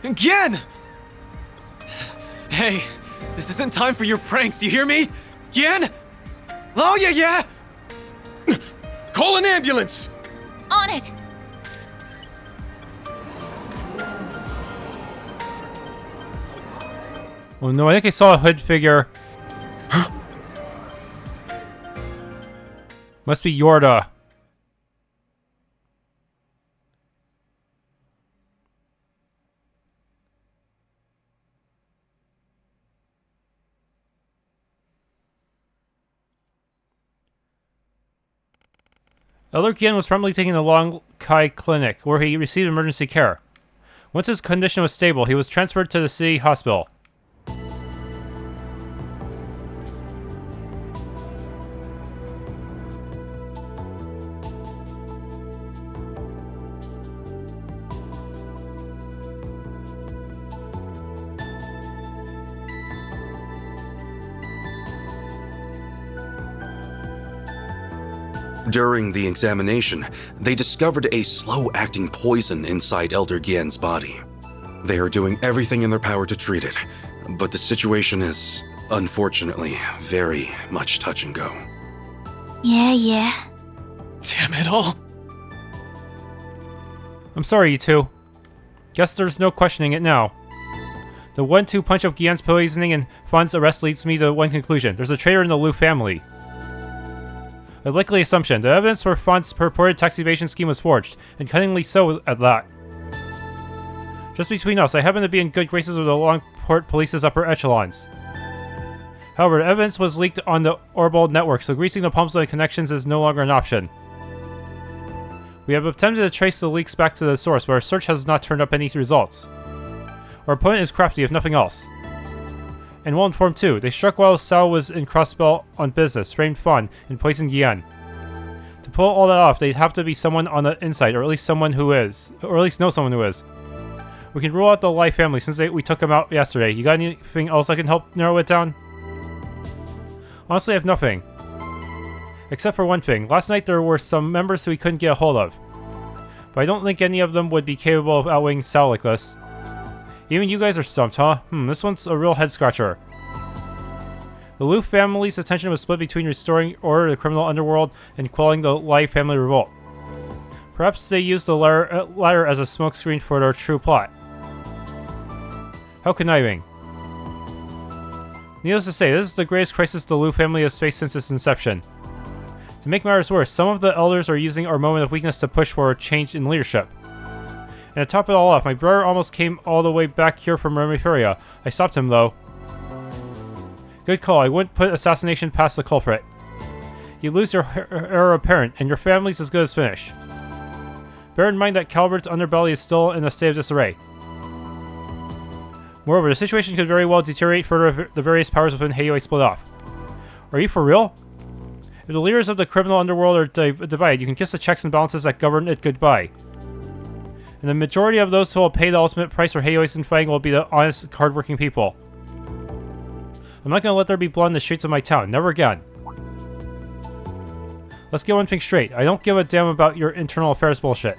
Again! Hey, this isn't time for your pranks, you hear me? Yen? Oh, yeah! Call an ambulance! On it! Oh no, I think I saw a hood figure. Must be Yorda. Elder Gian was formerly taken to Long Kai Clinic, where he received emergency care. Once his condition was stable, he was transferred to the city hospital. During the examination, they discovered a slow-acting poison inside Elder Gien's body. They are doing everything in their power to treat it, but the situation is, unfortunately, very much touch and go. Yeah. Damn it all. I'm sorry, you two. Guess there's no questioning it now. The 1-2 punch of Gien's poisoning and Fawn's arrest leads me to one conclusion. There's a traitor in the Lu family. A likely assumption. The evidence for Fawn's purported tax evasion scheme was forged, and cunningly so at that. Just between us, I happen to be in good graces with the Longport Police's upper echelons. However, the evidence was leaked on the orbital network, so greasing the palms of the connections is no longer an option. We have attempted to trace the leaks back to the source, but our search has not turned up any results. Our opponent is crafty, if nothing else. And well informed too. They struck while Sao was in Crossbell on business, framed Fawn, and poisoned Gian. To pull all that off, they'd have to be someone on the inside, or at least someone who is. Or at least know someone who is. We can rule out the Lai family since we took them out yesterday. You got anything else I can help narrow it down? Honestly, I have nothing. Except for one thing. Last night there were some members who we couldn't get a hold of. But I don't think any of them would be capable of outweighing Sal like this. Even you guys are stumped, huh? This one's a real head-scratcher. The Liu family's attention was split between restoring order to the criminal underworld and quelling the Lai family revolt. Perhaps they used the latter as a smokescreen for their true plot. How conniving. Needless to say, this is the greatest crisis the Liu family has faced since its inception. To make matters worse, some of the elders are using our moment of weakness to push for a change in leadership. And to top it all off, my brother almost came all the way back here from Remiferia. I stopped him, though. Good call. I wouldn't put assassination past the culprit. You lose your heir apparent, and your family's as good as finished. Bear in mind that Calvert's underbelly is still in a state of disarray. Moreover, the situation could very well deteriorate further if the various powers within Heioi split off. Are you for real? If the leaders of the criminal underworld are divided, you can kiss the checks and balances that govern it goodbye. And the majority of those who will pay the ultimate price for Heioi's infighting will be the honest, hardworking people. I'm not going to let there be blood in the streets of my town. Never again. Let's get one thing straight. I don't give a damn about your internal affairs bullshit.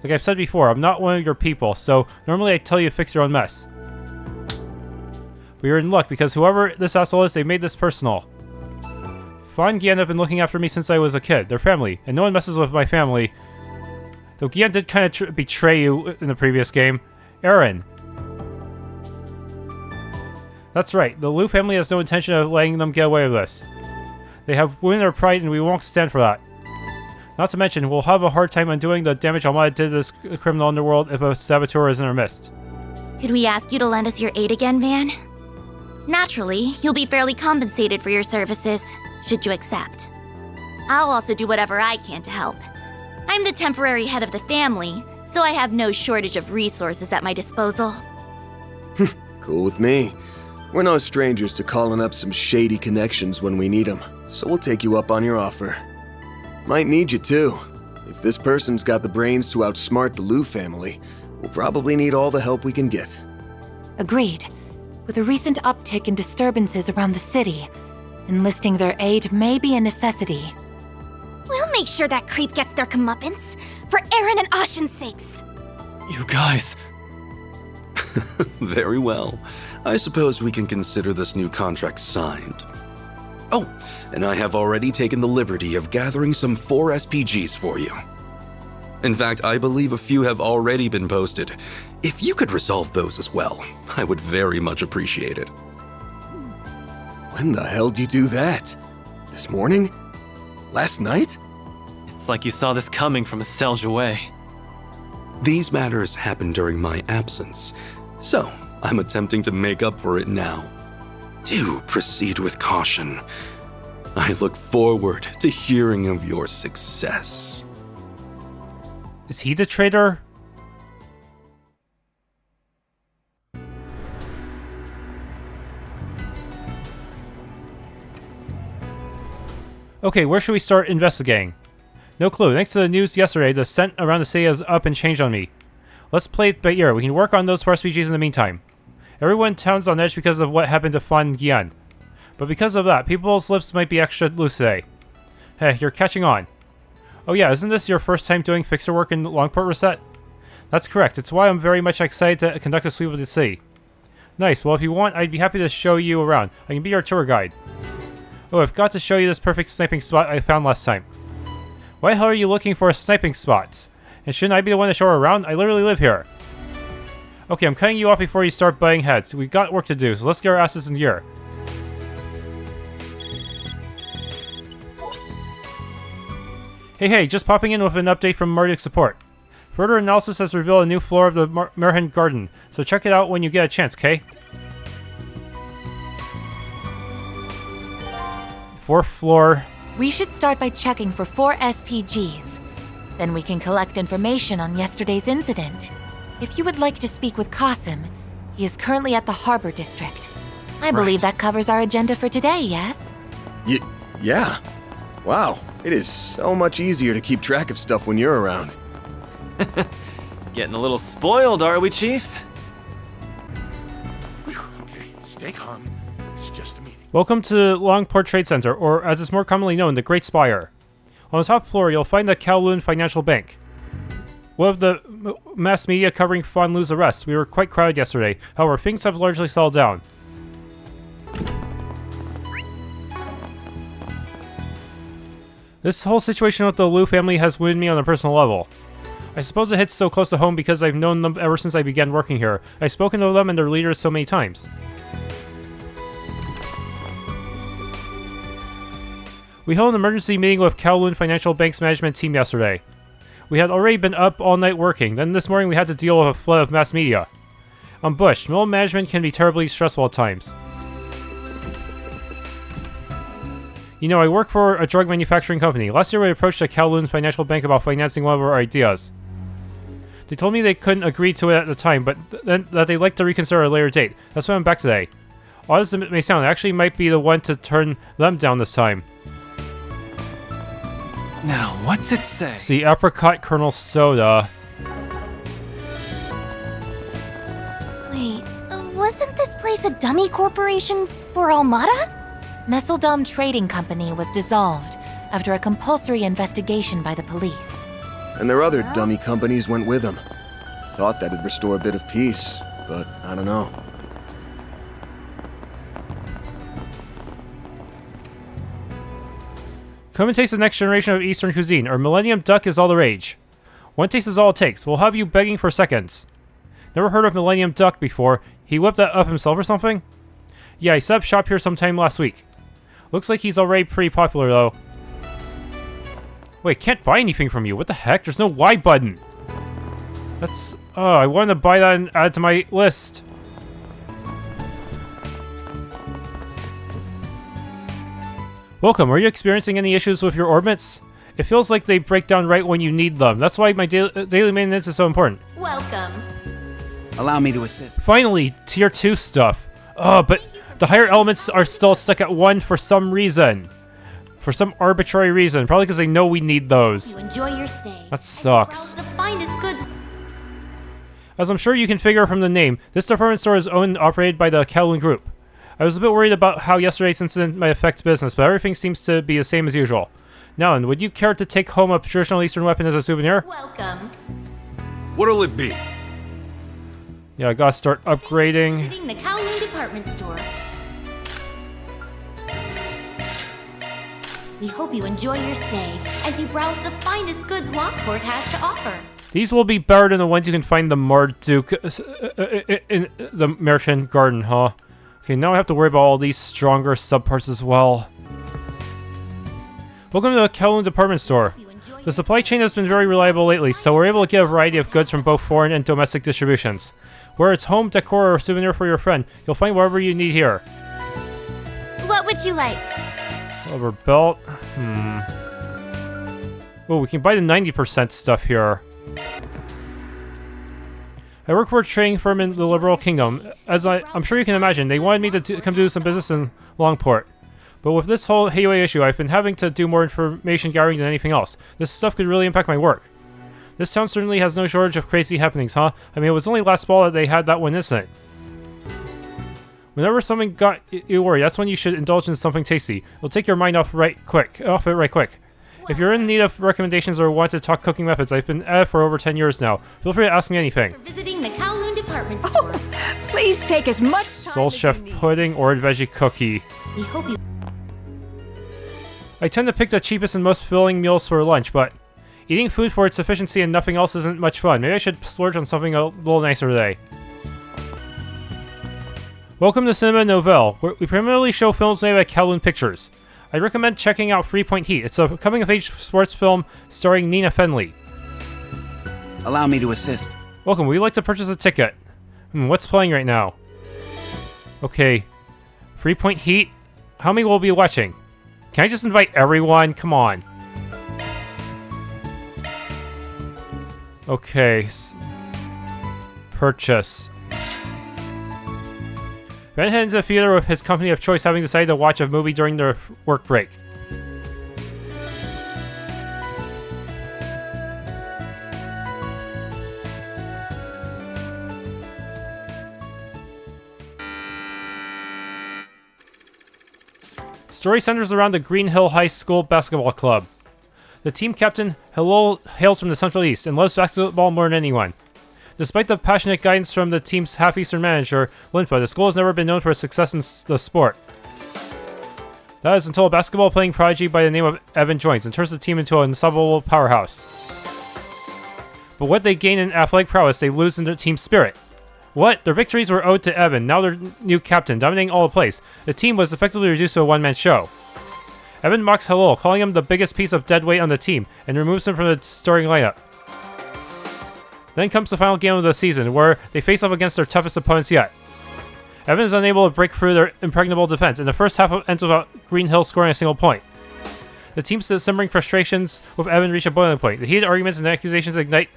Like I've said before, I'm not one of your people, so normally I tell you to fix your own mess. But you're in luck, because whoever this asshole is, they made this personal. Fawn and Gian have been looking after me since I was a kid. They're family, and no one messes with my family. Though Gian did kind of betray you in the previous game. Aaron. That's right, the Liu family has no intention of letting them get away with this. They have wounded our pride and we won't stand for that. Not to mention, we'll have a hard time undoing the damage Almata did to this criminal underworld if a saboteur is in our midst. Could we ask you to lend us your aid again, Van? Naturally, you'll be fairly compensated for your services, should you accept. I'll also do whatever I can to help. I'm the temporary head of the family, so I have no shortage of resources at my disposal. Cool with me. We're no strangers to calling up some shady connections when we need them, so we'll take you up on your offer. Might need you too. If this person's got the brains to outsmart the Liu family, we'll probably need all the help we can get. Agreed. With a recent uptick in disturbances around the city, enlisting their aid may be a necessity. We'll make sure that creep gets their comeuppance, for Aaron and Ashen's sakes. You guys... Very well. I suppose we can consider this new contract signed. Oh, and I have already taken the liberty of gathering some 4 SPGs for you. In fact, I believe a few have already been posted. If you could resolve those as well, I would very much appreciate it. When the hell did you do that? This morning? Last night? It's like you saw this coming from a Selge away. These matters happened during my absence, so I'm attempting to make up for it now. Do proceed with caution. I look forward to hearing of your success. Is he the traitor? Okay, where should we start investigating? No clue. Thanks to the news yesterday, the scent around the city has up and changed on me. Let's play it by ear. We can work on those 4 SPGs in the meantime. Everyone in town's on edge because of what happened to Fan Gian. But because of that, people's lips might be extra loose today. Hey, you're catching on. Oh yeah, isn't this your first time doing fixer work in Longport Reset? That's correct. It's why I'm very much excited to conduct a sweep of the city. Nice. Well, if you want, I'd be happy to show you around. I can be your tour guide. Oh, I've got to show you this perfect sniping spot I found last time. Why the hell are you looking for sniping spots? And shouldn't I be the one to show her around? I literally live here. Okay, I'm cutting you off before you start butting heads. We've got work to do, so let's get our asses in gear. Hey, just popping in with an update from Marduk support. Further analysis has revealed a new floor of the Marchen Garten, so check it out when you get a chance, okay? 4th floor. We should start by checking for 4 SPGs. Then we can collect information on yesterday's incident. If you would like to speak with Qasim, he is currently at the Harbor District. I believe that covers our agenda for today, yes? Yeah. Wow, it is so much easier to keep track of stuff when you're around. Getting a little spoiled, are we, Chief? Okay, stay calm. It's just a meeting. Welcome to Longport Trade Center, or as it's more commonly known, the Great Spire. On the top floor, you'll find the Kowloon Financial Bank. One of the mass media covering Fan Lu's arrest. We were quite crowded yesterday. However, things have largely settled down. This whole situation with the Liu family has wounded me on a personal level. I suppose it hits so close to home because I've known them ever since I began working here. I've spoken to them and their leaders so many times. We held an emergency meeting with Kowloon Financial Bank's management team yesterday. We had already been up all night working, then this morning we had to deal with a flood of mass media. On Bush, middle management can be terribly stressful at times. You know, I work for a drug manufacturing company. Last year we approached the Kowloon Financial Bank about financing one of our ideas. They told me they couldn't agree to it at the time, but then that they'd like to reconsider a later date. That's why I'm back today. Odd as it may sound, I actually might be the one to turn them down this time. Now, what's it say? It's the apricot kernel soda. Wait, wasn't this place a dummy corporation for Almata? Messeldom Trading Company was dissolved after a compulsory investigation by the police. And their other dummy companies went with them. Thought that'd restore a bit of peace, but I don't know. Come and taste the next generation of Eastern cuisine. Our Millennium Duck is all the rage. One taste is all it takes. We'll have you begging for seconds. Never heard of Millennium Duck before. He whipped that up himself or something? Yeah, he set up shop here sometime last week. Looks like he's already pretty popular though. Wait, can't buy anything from you. What the heck? There's no Y button. That's... Oh, I wanted to buy that and add it to my list. Welcome. Are you experiencing any issues with your orbits? It feels like they break down right when you need them. That's why my daily maintenance is so important. Welcome. Allow me to assist. Finally, tier 2 stuff. Oh, but the higher elements are still stuck at 1 for some reason. For some arbitrary reason. Probably because they know we need those. You enjoy your stay. That sucks. The finest goods. As I'm sure you can figure from the name, this department store is owned and operated by the Kowloon Group. I was a bit worried about how yesterday's incident might affect business, but everything seems to be the same as usual. Now, would you care to take home a traditional Eastern weapon as a souvenir? Welcome. What'll it be? Yeah, I gotta start upgrading. Visiting the Kowloon department store. We hope you enjoy your stay as you browse the finest goods Lockport has to offer. These will be better than the ones you can find in the Marduk in the Marchen Garten, huh? Okay, now I have to worry about all these stronger subparts as well. Welcome to the Kowloon department store. The supply chain has been very reliable lately, so we're able to get a variety of goods from both foreign and domestic distributions. Whether it's home, decor, or a souvenir for your friend, you'll find whatever you need here. What would you like? Rubber belt. Oh, we can buy the 90% stuff here. I work for a trading firm in the Liberal Kingdom. As I'm sure you can imagine, they wanted me to come do some business in Longport. But with this whole Heiwei issue, I've been having to do more information gathering than anything else. This stuff could really impact my work. This town certainly has no shortage of crazy happenings, huh? I mean, it was only last fall that they had that one incident. Whenever something got you worried, that's when you should indulge in something tasty. It'll take your mind off it right quick. If you're in need of recommendations or want to talk cooking methods, I've been at it for over 10 years now. Feel free to ask me anything. Visiting the Kowloon department store. Please take as much time Soul Chef pudding or veggie cookie. We hope you... I tend to pick the cheapest and most filling meals for lunch, but eating food for its efficiency and nothing else isn't much fun. Maybe I should splurge on something a little nicer today. Welcome to Cinema Nouvelle, where we primarily show films made by Kowloon Pictures. I'd recommend checking out 3 Point Heat. It's a coming-of-age sports film starring Nina Fenley. Allow me to assist. Welcome, we'd like to purchase a ticket. What's playing right now? Okay. 3 Point Heat. How many will be watching? Can I just invite everyone? Come on. Okay. Purchase. Ben heads into the theater with his company of choice, having decided to watch a movie during their work break. Story centers around the Green Hill High School basketball club. The team captain, Halil, hails from the Central East and loves basketball more than anyone. Despite the passionate guidance from the team's half-Eastern manager, Linfa, the school has never been known for its success in the sport. That is until a basketball-playing prodigy by the name of Evan joins and turns the team into an unstoppable powerhouse. But what they gain in athletic prowess, they lose in their team spirit. What? Their victories were owed to Evan, now their new captain, dominating all the place. The team was effectively reduced to a one-man show. Evan mocks Halil, calling him the biggest piece of dead weight on the team, and removes him from the starting lineup. Then comes the final game of the season, where they face off against their toughest opponents yet. Evan is unable to break through their impregnable defense, and the first half ends without Green Hill scoring a single point. The team's simmering frustrations with Evan reach a boiling point. The heated arguments and accusations ignite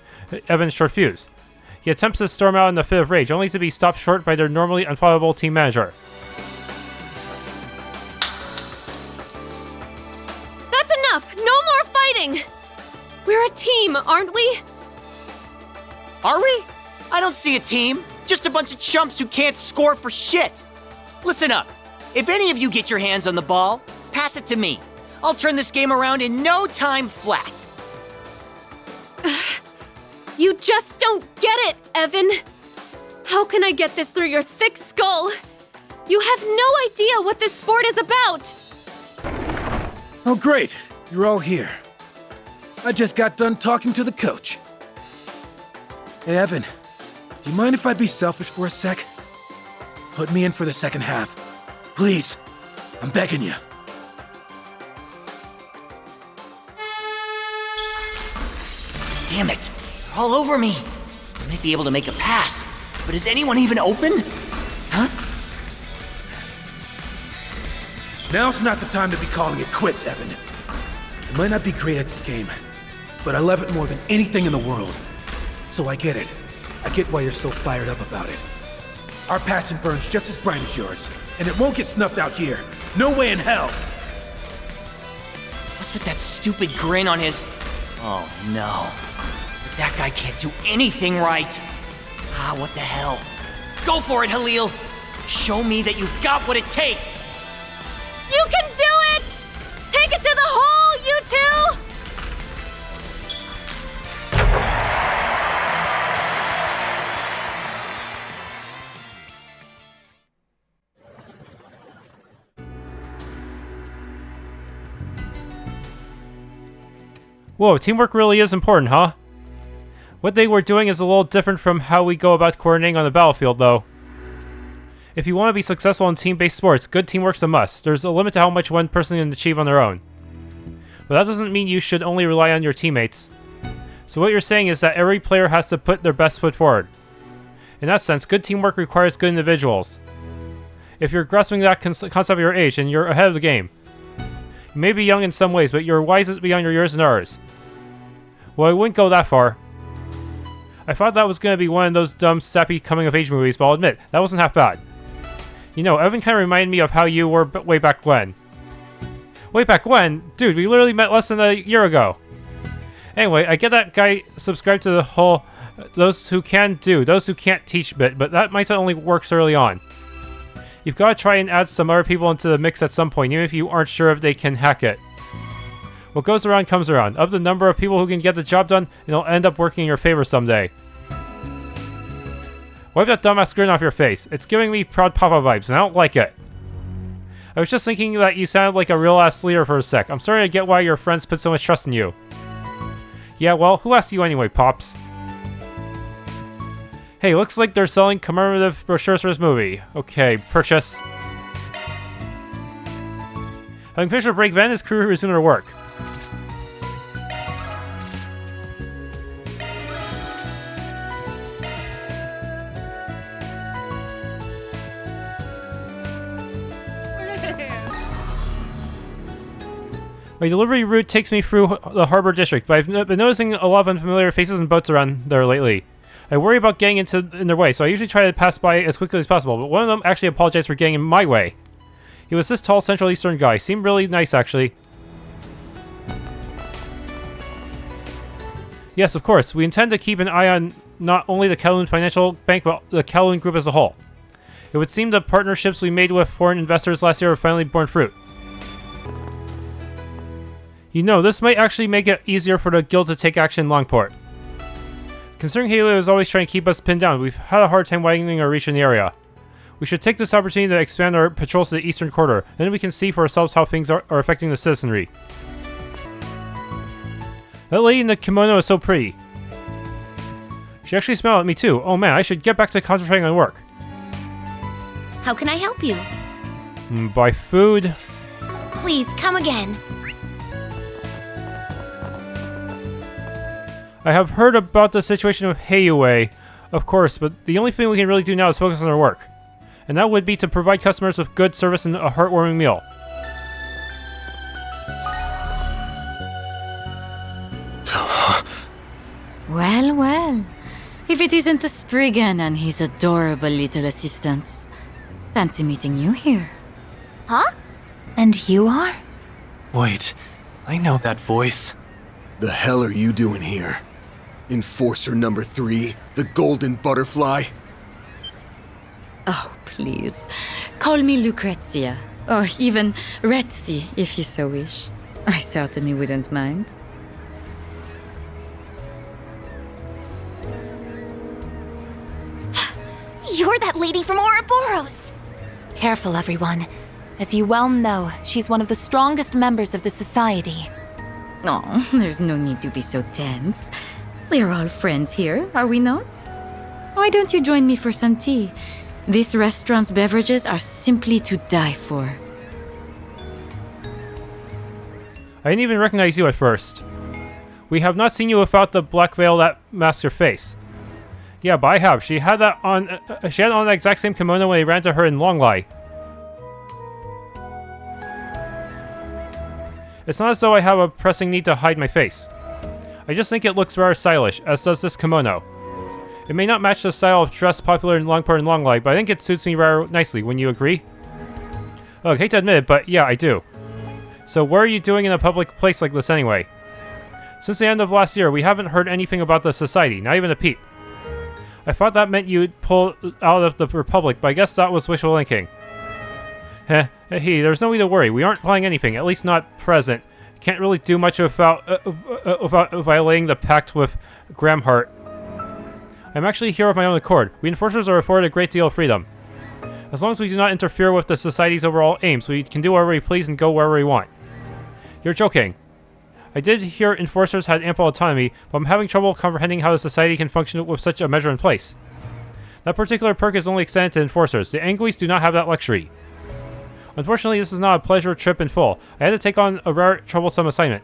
Evan's short fuse. He attempts to storm out in a fit of rage, only to be stopped short by their normally unfollowable team manager. That's enough! No more fighting! We're a team, aren't we? Are we? I don't see a team. Just a bunch of chumps who can't score for shit. Listen up. If any of you get your hands on the ball, pass it to me. I'll turn this game around in no time flat. You just don't get it, Evan. How can I get this through your thick skull? You have no idea what this sport is about. Oh, great. You're all here. I just got done talking to the coach. Hey, Evan, do you mind if I be selfish for a sec? Put me in for the second half. Please. I'm begging you. Damn it. They're all over me. I might be able to make a pass, but is anyone even open? Huh? Now's not the time to be calling it quits, Evan. I might not be great at this game, but I love it more than anything in the world. So I get it. I get why you're so fired up about it. Our passion burns just as bright as yours, and it won't get snuffed out here. No way in hell! What's with that stupid grin on his... Oh, no. That guy can't do anything right. Ah, what the hell. Go for it, Halil. Show me that you've got what it takes. You can do it! Take it to the hole, you two! Whoa, teamwork really is important, huh? What they were doing is a little different from how we go about coordinating on the battlefield, though. If you want to be successful in team-based sports, good teamwork's a must. There's a limit to how much one person can achieve on their own. But that doesn't mean you should only rely on your teammates. So what you're saying is that every player has to put their best foot forward. In that sense, good teamwork requires good individuals. If you're grasping that concept of your age, then you're ahead of the game. You may be young in some ways, but you're wise beyond your years and ours. Well, I wouldn't go that far. I thought that was going to be one of those dumb, sappy coming-of-age movies, but I'll admit, that wasn't half bad. You know, Evan kind of reminded me of how you were way back when. Way back when? Dude, we literally met less than a year ago. Anyway, I get that guy subscribed to the whole those who can do, those who can't teach bit, but that mindset only works early on. You've got to try and add some other people into the mix at some point, even if you aren't sure if they can hack it. What goes around comes around. Of the number of people who can get the job done, it'll end up working in your favor someday. Wipe that dumbass grin off your face. It's giving me Proud Papa vibes, and I don't like it. I was just thinking that you sounded like a real-ass leader for a sec. I'm sorry I get why your friends put so much trust in you. Yeah, well, who asked you anyway, Pops? Hey, looks like they're selling commemorative brochures for this movie. Okay, purchase. Having finished a break, Van and his crew resume their work. My delivery route takes me through the harbor district, but I've been noticing a lot of unfamiliar faces and boats around there lately. I worry about getting in their way, so I usually try to pass by as quickly as possible, but one of them actually apologized for getting in my way. He was this tall Central Eastern guy. Seemed really nice, actually. Yes, of course. We intend to keep an eye on not only the Kowloon Financial Bank, but the Kowloon Group as a whole. It would seem the partnerships we made with foreign investors last year have finally borne fruit. You know, this might actually make it easier for the guild to take action in Longport. Considering Halo is always trying to keep us pinned down, we've had a hard time widening our reach in the area. We should take this opportunity to expand our patrols to the eastern quarter, and then we can see for ourselves how things are affecting the citizenry. That lady in the kimono is so pretty. She actually smiled at me too. Oh man, I should get back to concentrating on work. How can I help you? Buy food. Please, come again. I have heard about the situation with Heiyue, of course, but the only thing we can really do now is focus on our work. And that would be to provide customers with good service and a heartwarming meal. Well, well. If it isn't the Spriggan and his adorable little assistants. Fancy meeting you here. Huh? And you are? Wait, I know that voice. The hell are you doing here? Enforcer number 3, the Golden Butterfly? Oh, please. Call me Lucrezia. Or even Retzi, if you so wish. I certainly wouldn't mind. You're that lady from Ouroboros! Careful, everyone. As you well know, she's one of the strongest members of the society. Oh, there's no need to be so tense. We're all friends here, are we not? Why don't you join me for some tea? This restaurant's beverages are simply to die for. I didn't even recognize you at first. We have not seen you without the black veil that masks your face. Yeah, but I have. She had that on. She had on the exact same kimono when I ran to her in Longlai. It's not as though I have a pressing need to hide my face. I just think it looks rather stylish, as does this kimono. It may not match the style of dress popular in Longport and Longlai, but I think it suits me rather nicely. Wouldn't you agree? Look, hate to admit it, but yeah, I do. So what are you doing in a public place like this anyway? Since the end of last year, we haven't heard anything about the society, not even a peep. I thought that meant you'd pull out of the Republic, but I guess that was wishful thinking. Heh, hey, there's no need to worry. We aren't planning anything, at least not present. Can't really do much without violating the pact with Gramhart. I'm actually here of my own accord. We enforcers are afforded a great deal of freedom. As long as we do not interfere with the society's overall aims, we can do whatever we please and go wherever we want. You're joking. I did hear enforcers had ample autonomy, but I'm having trouble comprehending how the society can function with such a measure in place. That particular perk is only extended to enforcers. The Anguis do not have that luxury. Unfortunately, this is not a pleasure trip in full. I had to take on a rather troublesome assignment.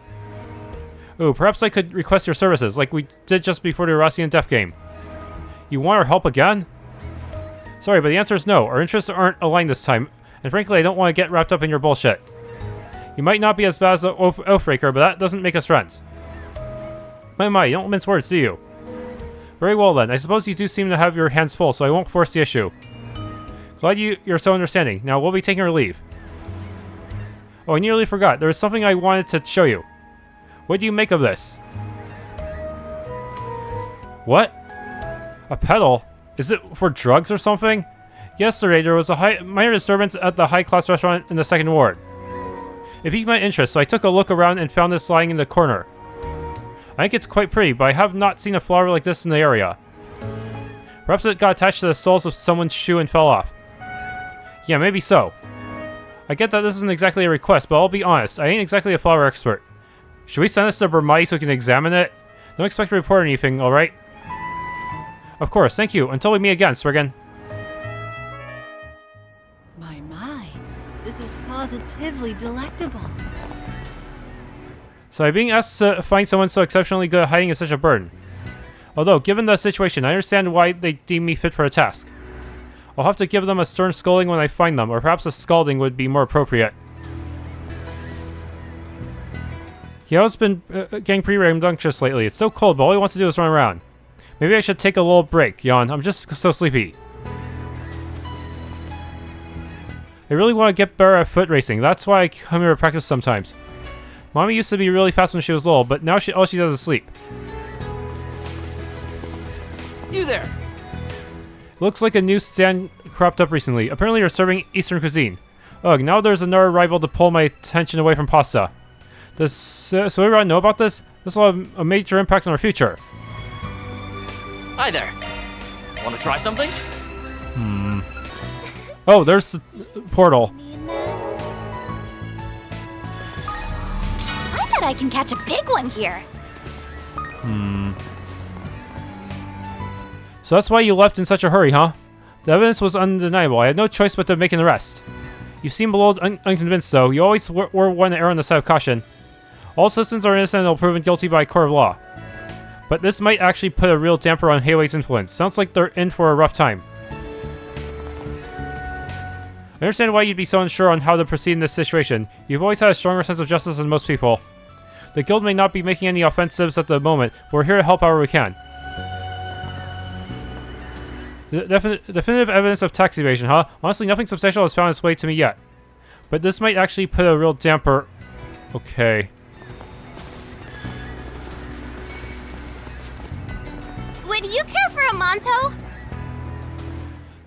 Ooh, perhaps I could request your services, like we did just before the Rossian Death game. You want our help again? Sorry, but the answer is no. Our interests aren't aligned this time, and frankly, I don't want to get wrapped up in your bullshit. You might not be as bad as the Oathbreaker, but that doesn't make us friends. My, you don't mince words, do you? Very well then, I suppose you do seem to have your hands full, so I won't force the issue. Glad you're so understanding. Now we'll be taking our leave. Oh, I nearly forgot. There was something I wanted to show you. What do you make of this? What? A pedal? Is it for drugs or something? Yesterday there was a minor disturbance at the high-class restaurant in the 2nd ward. It piqued my interest, so I took a look around and found this lying in the corner. I think it's quite pretty, but I have not seen a flower like this in the area. Perhaps it got attached to the soles of someone's shoe and fell off. Yeah, maybe so. I get that this isn't exactly a request, but I'll be honest, I ain't exactly a flower expert. Should we send this to Burmai so we can examine it? Don't expect to report anything, alright? Of course, thank you. Until we meet again, Spriggan. My. This is positively delectable. So I'm being asked to find someone so exceptionally good at hiding is such a burden. Although, given the situation, I understand why they deem me fit for a task. I'll have to give them a stern scolding when I find them, or perhaps a scalding would be more appropriate. He has been getting pretty rambunctious lately. It's so cold, but all he wants to do is run around. Maybe I should take a little break, yawn. I'm just so sleepy. I really want to get better at foot racing. That's why I come here to practice sometimes. Mommy used to be really fast when she was little, but now all she does is sleep. You there! Looks like a new stand cropped up recently. Apparently you're serving Eastern cuisine. Ugh, now there's another rival to pull my attention away from pasta. Does everyone know about this? This will have a major impact on our future. Hi there. Want to try something? Oh, there's the portal. I bet I can catch a big one here. So that's why you left in such a hurry, huh? The evidence was undeniable. I had no choice but to make an arrest. You seem a little unconvinced, though. You always were one to err on the side of caution. All citizens are innocent and will proven guilty by a court of law. But this might actually put a real damper on Heiwei's influence. Sounds like they're in for a rough time. I understand why you'd be so unsure on how to proceed in this situation. You've always had a stronger sense of justice than most people. The guild may not be making any offensives at the moment, but we're here to help however we can. Definitive evidence of tax evasion, huh? Honestly, nothing substantial has found its way to me yet. But this might actually put a real damper... Okay. Would you care for a Monto?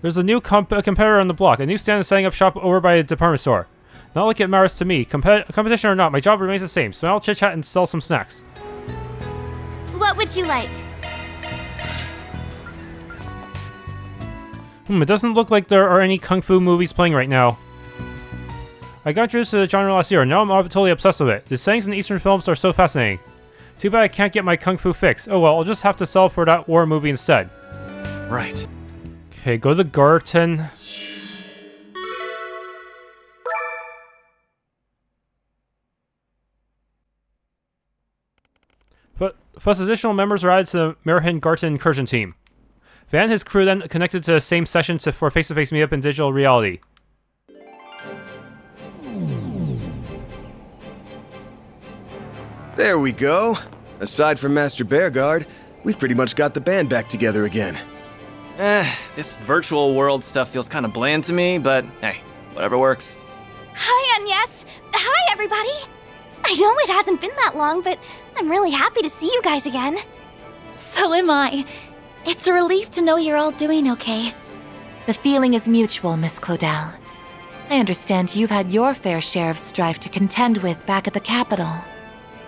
There's a new competitor on the block. A new stand is setting up shop over by a department store. Not like it matters to me. Competition or not, my job remains the same. So I'll chit-chat and sell some snacks. What would you like? It doesn't look like there are any kung fu movies playing right now. I got introduced to the genre last year, and now I'm totally obsessed with it. The settings in Eastern films are so fascinating. Too bad I can't get my kung fu fix. Oh well, I'll just have to sell for that war movie instead. Right. Okay, go to the garden. But plus additional members are added to the Marchen Garten incursion team. Van and his crew then connected to the same session for face-to-face meetup in digital reality. There we go. Aside from Master Bearguard, we've pretty much got the band back together again. This virtual world stuff feels kind of bland to me, but hey, whatever works. Hi, NIS. Hi, everybody. I know it hasn't been that long, but I'm really happy to see you guys again. So am I. It's a relief to know you're all doing okay. The feeling is mutual, Miss Claudel. I understand you've had your fair share of strife to contend with back at the capital.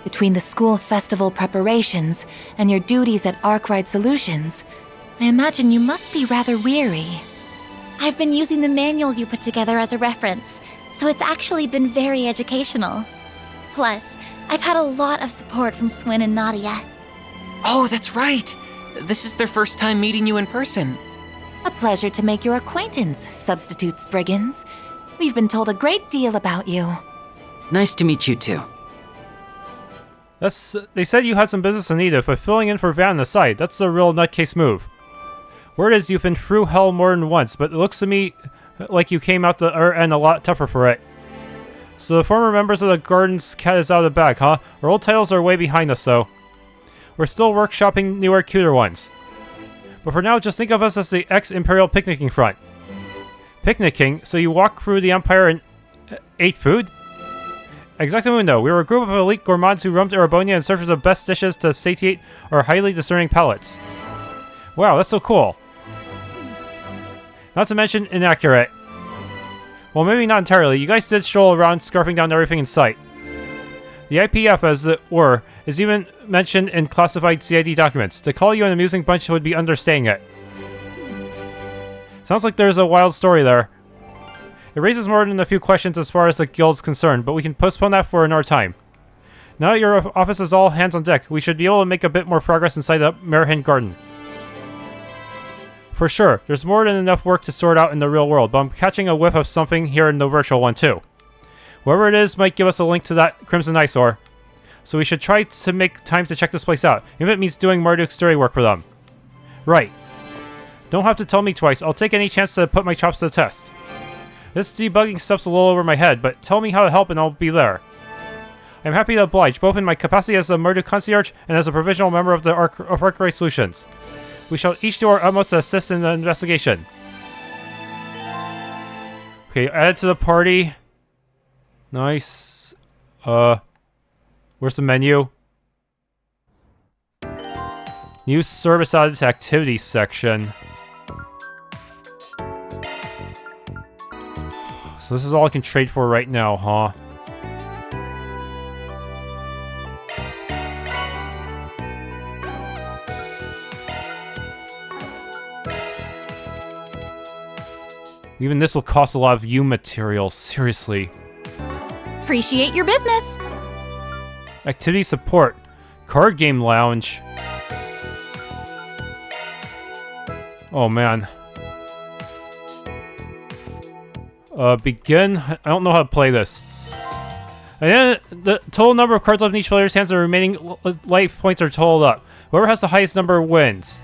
Between the school festival preparations and your duties at Arkwright Solutions, I imagine you must be rather weary. I've been using the manual you put together as a reference, so it's actually been very educational. Plus, I've had a lot of support from Swin and Nadia. Oh, that's right! This is their first time meeting you in person. A pleasure to make your acquaintance, Substitute Spriggans. We've been told a great deal about you. Nice to meet you too. They said you had some business in Edith, but filling in for Van on the side, that's a real nutcase move. Word is you've been through hell more than once, but it looks to me like you came out the other end a lot tougher for it. So the former members of the Garden's cat is out of the bag, huh? Our old titles are way behind us, though. We're still workshopping newer, cuter ones. But for now, just think of us as the ex-Imperial picnicking front. Picnicking? So you walk through the Empire and ate food? Exactamundo. We were a group of elite gourmands who roamed Erebonnia in search of the best dishes to satiate our highly discerning palates. Wow, that's so cool. Not to mention inaccurate. Well, maybe not entirely. You guys did stroll around, scarfing down everything in sight. The IPF, as it were, is even mentioned in classified CID documents. To call you an amusing bunch would be understating it. Sounds like there's a wild story there. It raises more than a few questions as far as the guild's concerned, but we can postpone that for another time. Now that your office is all hands on deck, we should be able to make a bit more progress inside the Marchen Garten. For sure, there's more than enough work to sort out in the real world, but I'm catching a whiff of something here in the virtual one too. Whoever it is might give us a link to that Crimson Eyesore. So we should try to make time to check this place out, even if it means doing Marduk's story work for them. Right. Don't have to tell me twice, I'll take any chance to put my chops to the test. This debugging stuff's a little over my head, but tell me how to help and I'll be there. I'm happy to oblige, both in my capacity as a murder concierge and as a provisional member of the Arkwright Solutions. We shall each do our utmost to assist in the investigation. Okay, added to the party. Nice. Where's the menu? New service added to activities section. So this is all I can trade for right now, huh? Even this will cost a lot of U material, seriously. Appreciate your business. Activity support. Card game lounge. Oh man. Begin? I don't know how to play this. And then the total number of cards left in each player's hands and the remaining life points are totaled up. Whoever has the highest number wins.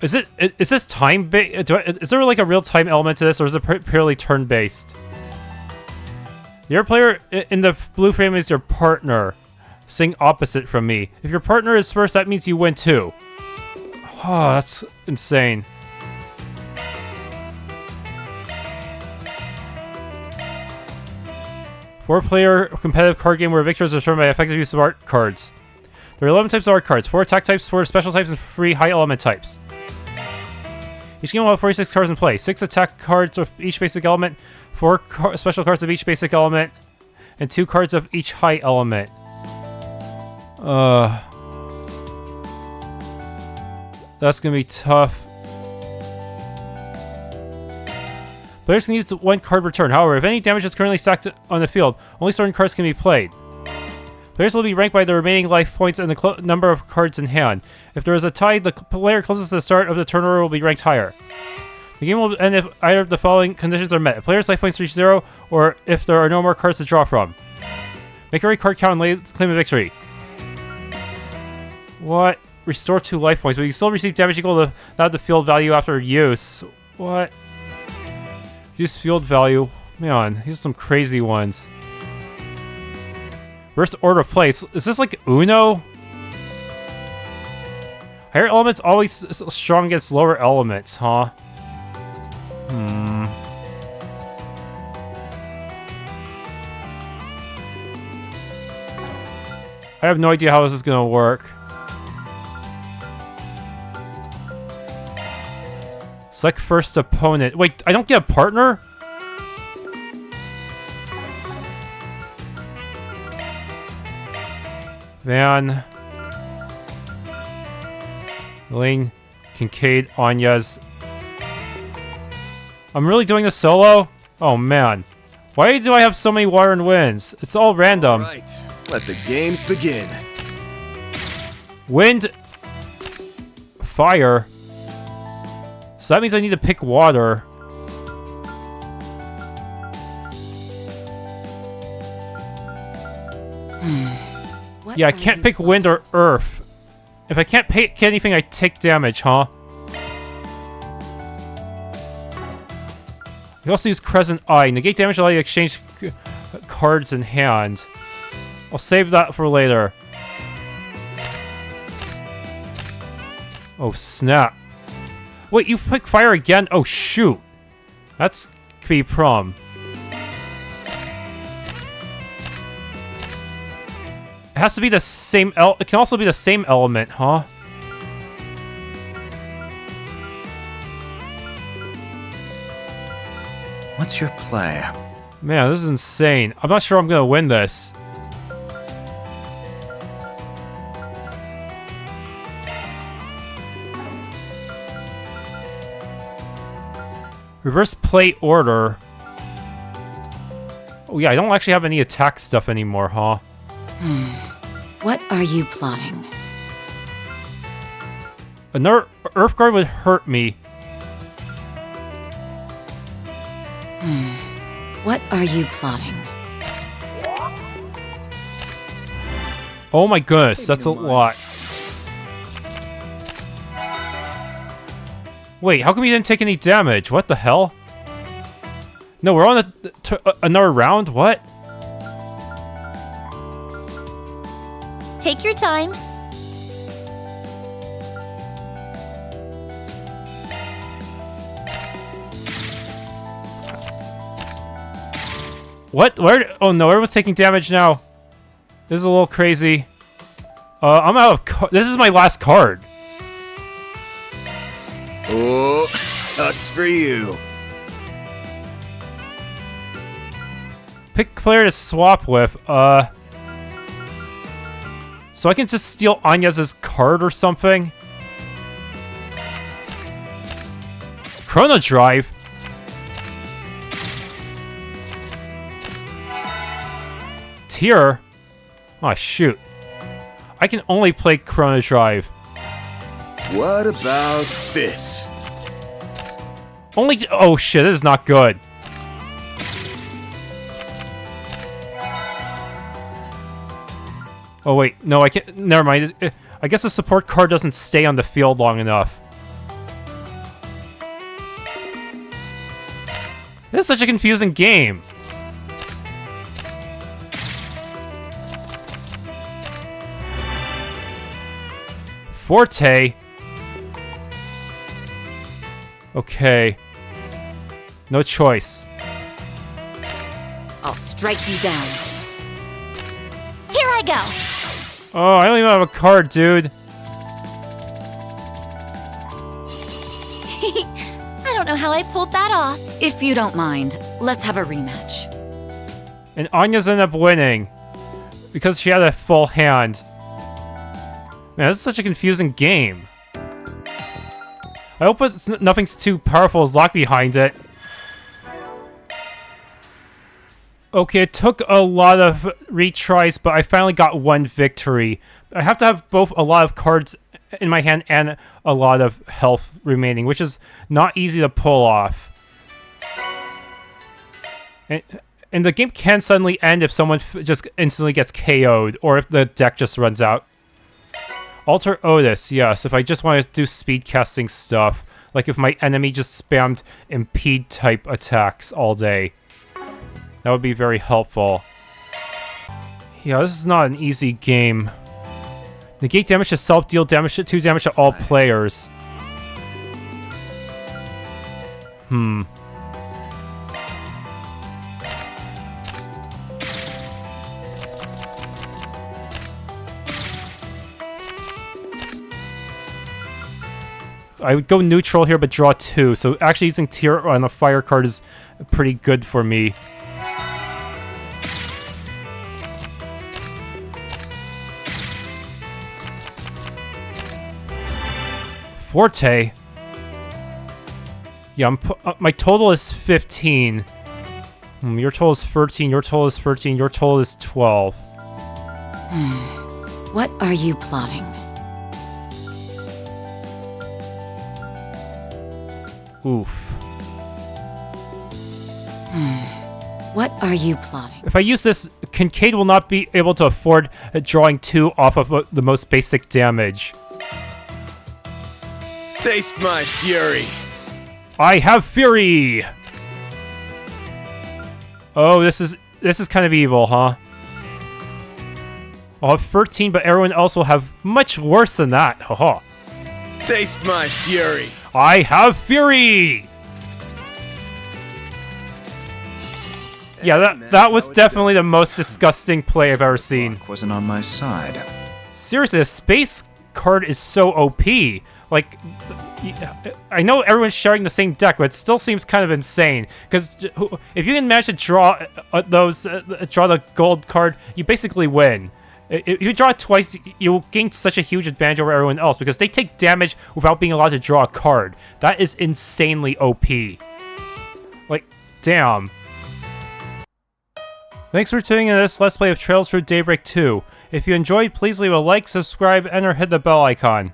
Is this time based? Is there like a real time element to this, or is it purely turn based? Your player in the blue frame is your partner, sitting opposite from me. If your partner is first, that means you win too. Oh, that's insane. Four-player competitive card game where victors are determined by effective use of art cards. There are 11 types of art cards, 4 attack types, 4 special types, and 3 high element types. Each game will have 46 cards in play, 6 attack cards of each basic element, 4 special cards of each basic element, and 2 cards of each high element. That's gonna be tough. Players can use the 1 card return. However, if any damage is currently stacked on the field, only certain cards can be played. Players will be ranked by the remaining life points and the number of cards in hand. If there is a tie, the player closest to the start of the turn order will be ranked higher. The game will end if either of the following conditions are met. If players' life points reach 0, or if there are no more cards to draw from. Make every card count and claim a victory. What? Restore 2 life points, but you still receive damage equal to that of the field value after use. What? Reduce field value. Man, these are some crazy ones. First order of play. Is this like Uno? Higher elements always strong against lower elements, huh? I have no idea how this is gonna work. Select first opponent. Wait, I don't get a partner? Van. Lane. Kincaid. Anya's. I'm really doing this solo? Oh man. Why do I have so many water and winds? It's all random. Alright, let the games begin. Wind. Fire. So that means I need to pick water. Yeah, I can't pick wind or earth. If I can't pick anything, I take damage, huh? You can also use Crescent Eye. Negate damage to allow you to exchange cards in hand. I'll save that for later. Oh, snap. Wait, you pick fire again? Oh, shoot. That's could be a problem. It has to be the same it can also be the same element, huh? What's your play? Man, this is insane. I'm not sure I'm gonna win this. Reverse play order. Oh yeah, I don't actually have any attack stuff anymore, huh? What are you plotting? Another Earth Guard would hurt me. What are you plotting? Oh my goodness, that's a lot. Wait, how come you didn't take any damage? What the hell? No, we're on another round? What? Take your time. What? Where? Oh no, everyone's taking damage now. This is a little crazy. I'm out of this is my last card. Oh, sucks for you. Pick player to swap with. So I can just steal Anya's card or something? Chrono Drive? Tier? Oh shoot. I can only play Chrono Drive. What about this? Only. Oh shit, this is not good. Oh wait, no, I can't. Never mind. I guess the support card doesn't stay on the field long enough. This is such a confusing game. Forte. Okay. No choice. I'll strike you down. Here I go. Oh, I don't even have a card, dude. I don't know how I pulled that off. If you don't mind, let's have a rematch. And Anya's ended up winning. Because she had a full hand. Man, this is such a confusing game. I hope nothing's too powerful as locked behind it. Okay, it took a lot of retries, but I finally got one victory. I have to have both a lot of cards in my hand and a lot of health remaining, which is not easy to pull off. And the game can suddenly end if someone just instantly gets KO'd, or if the deck just runs out. Alter Otis, yes, if I just want to do speed casting stuff. Like if my enemy just spammed impede type attacks all day. That would be very helpful. Yeah, this is not an easy game. Negate damage to self, deal damage to 2 damage to all players. I would go neutral here, but draw 2. So actually using tier on a fire card is pretty good for me. Forte. Yeah, my total is 15. Your total is 13, your total is 13, your total is 12. What are you plotting? Oof. What are you plotting? If I use this, Kincaid will not be able to afford drawing 2 off of the most basic damage. Taste my fury. I have fury. Oh, this is kind of evil, huh? I'll have 13, but everyone else will have much worse than that. Haha. Taste my fury. I have fury. Yeah, that was definitely the most disgusting play I've ever seen. Wasn't on my side. Seriously, a space card is so OP. Like, I know everyone's sharing the same deck, but it still seems kind of insane. Because if you can manage to draw draw the gold card, you basically win. If you draw it twice, you'll gain such a huge advantage over everyone else because they take damage without being allowed to draw a card. That is insanely OP. Like, damn. Thanks for tuning in to this Let's Play of Trails through Daybreak 2. If you enjoyed, please leave a like, subscribe, and or hit the bell icon.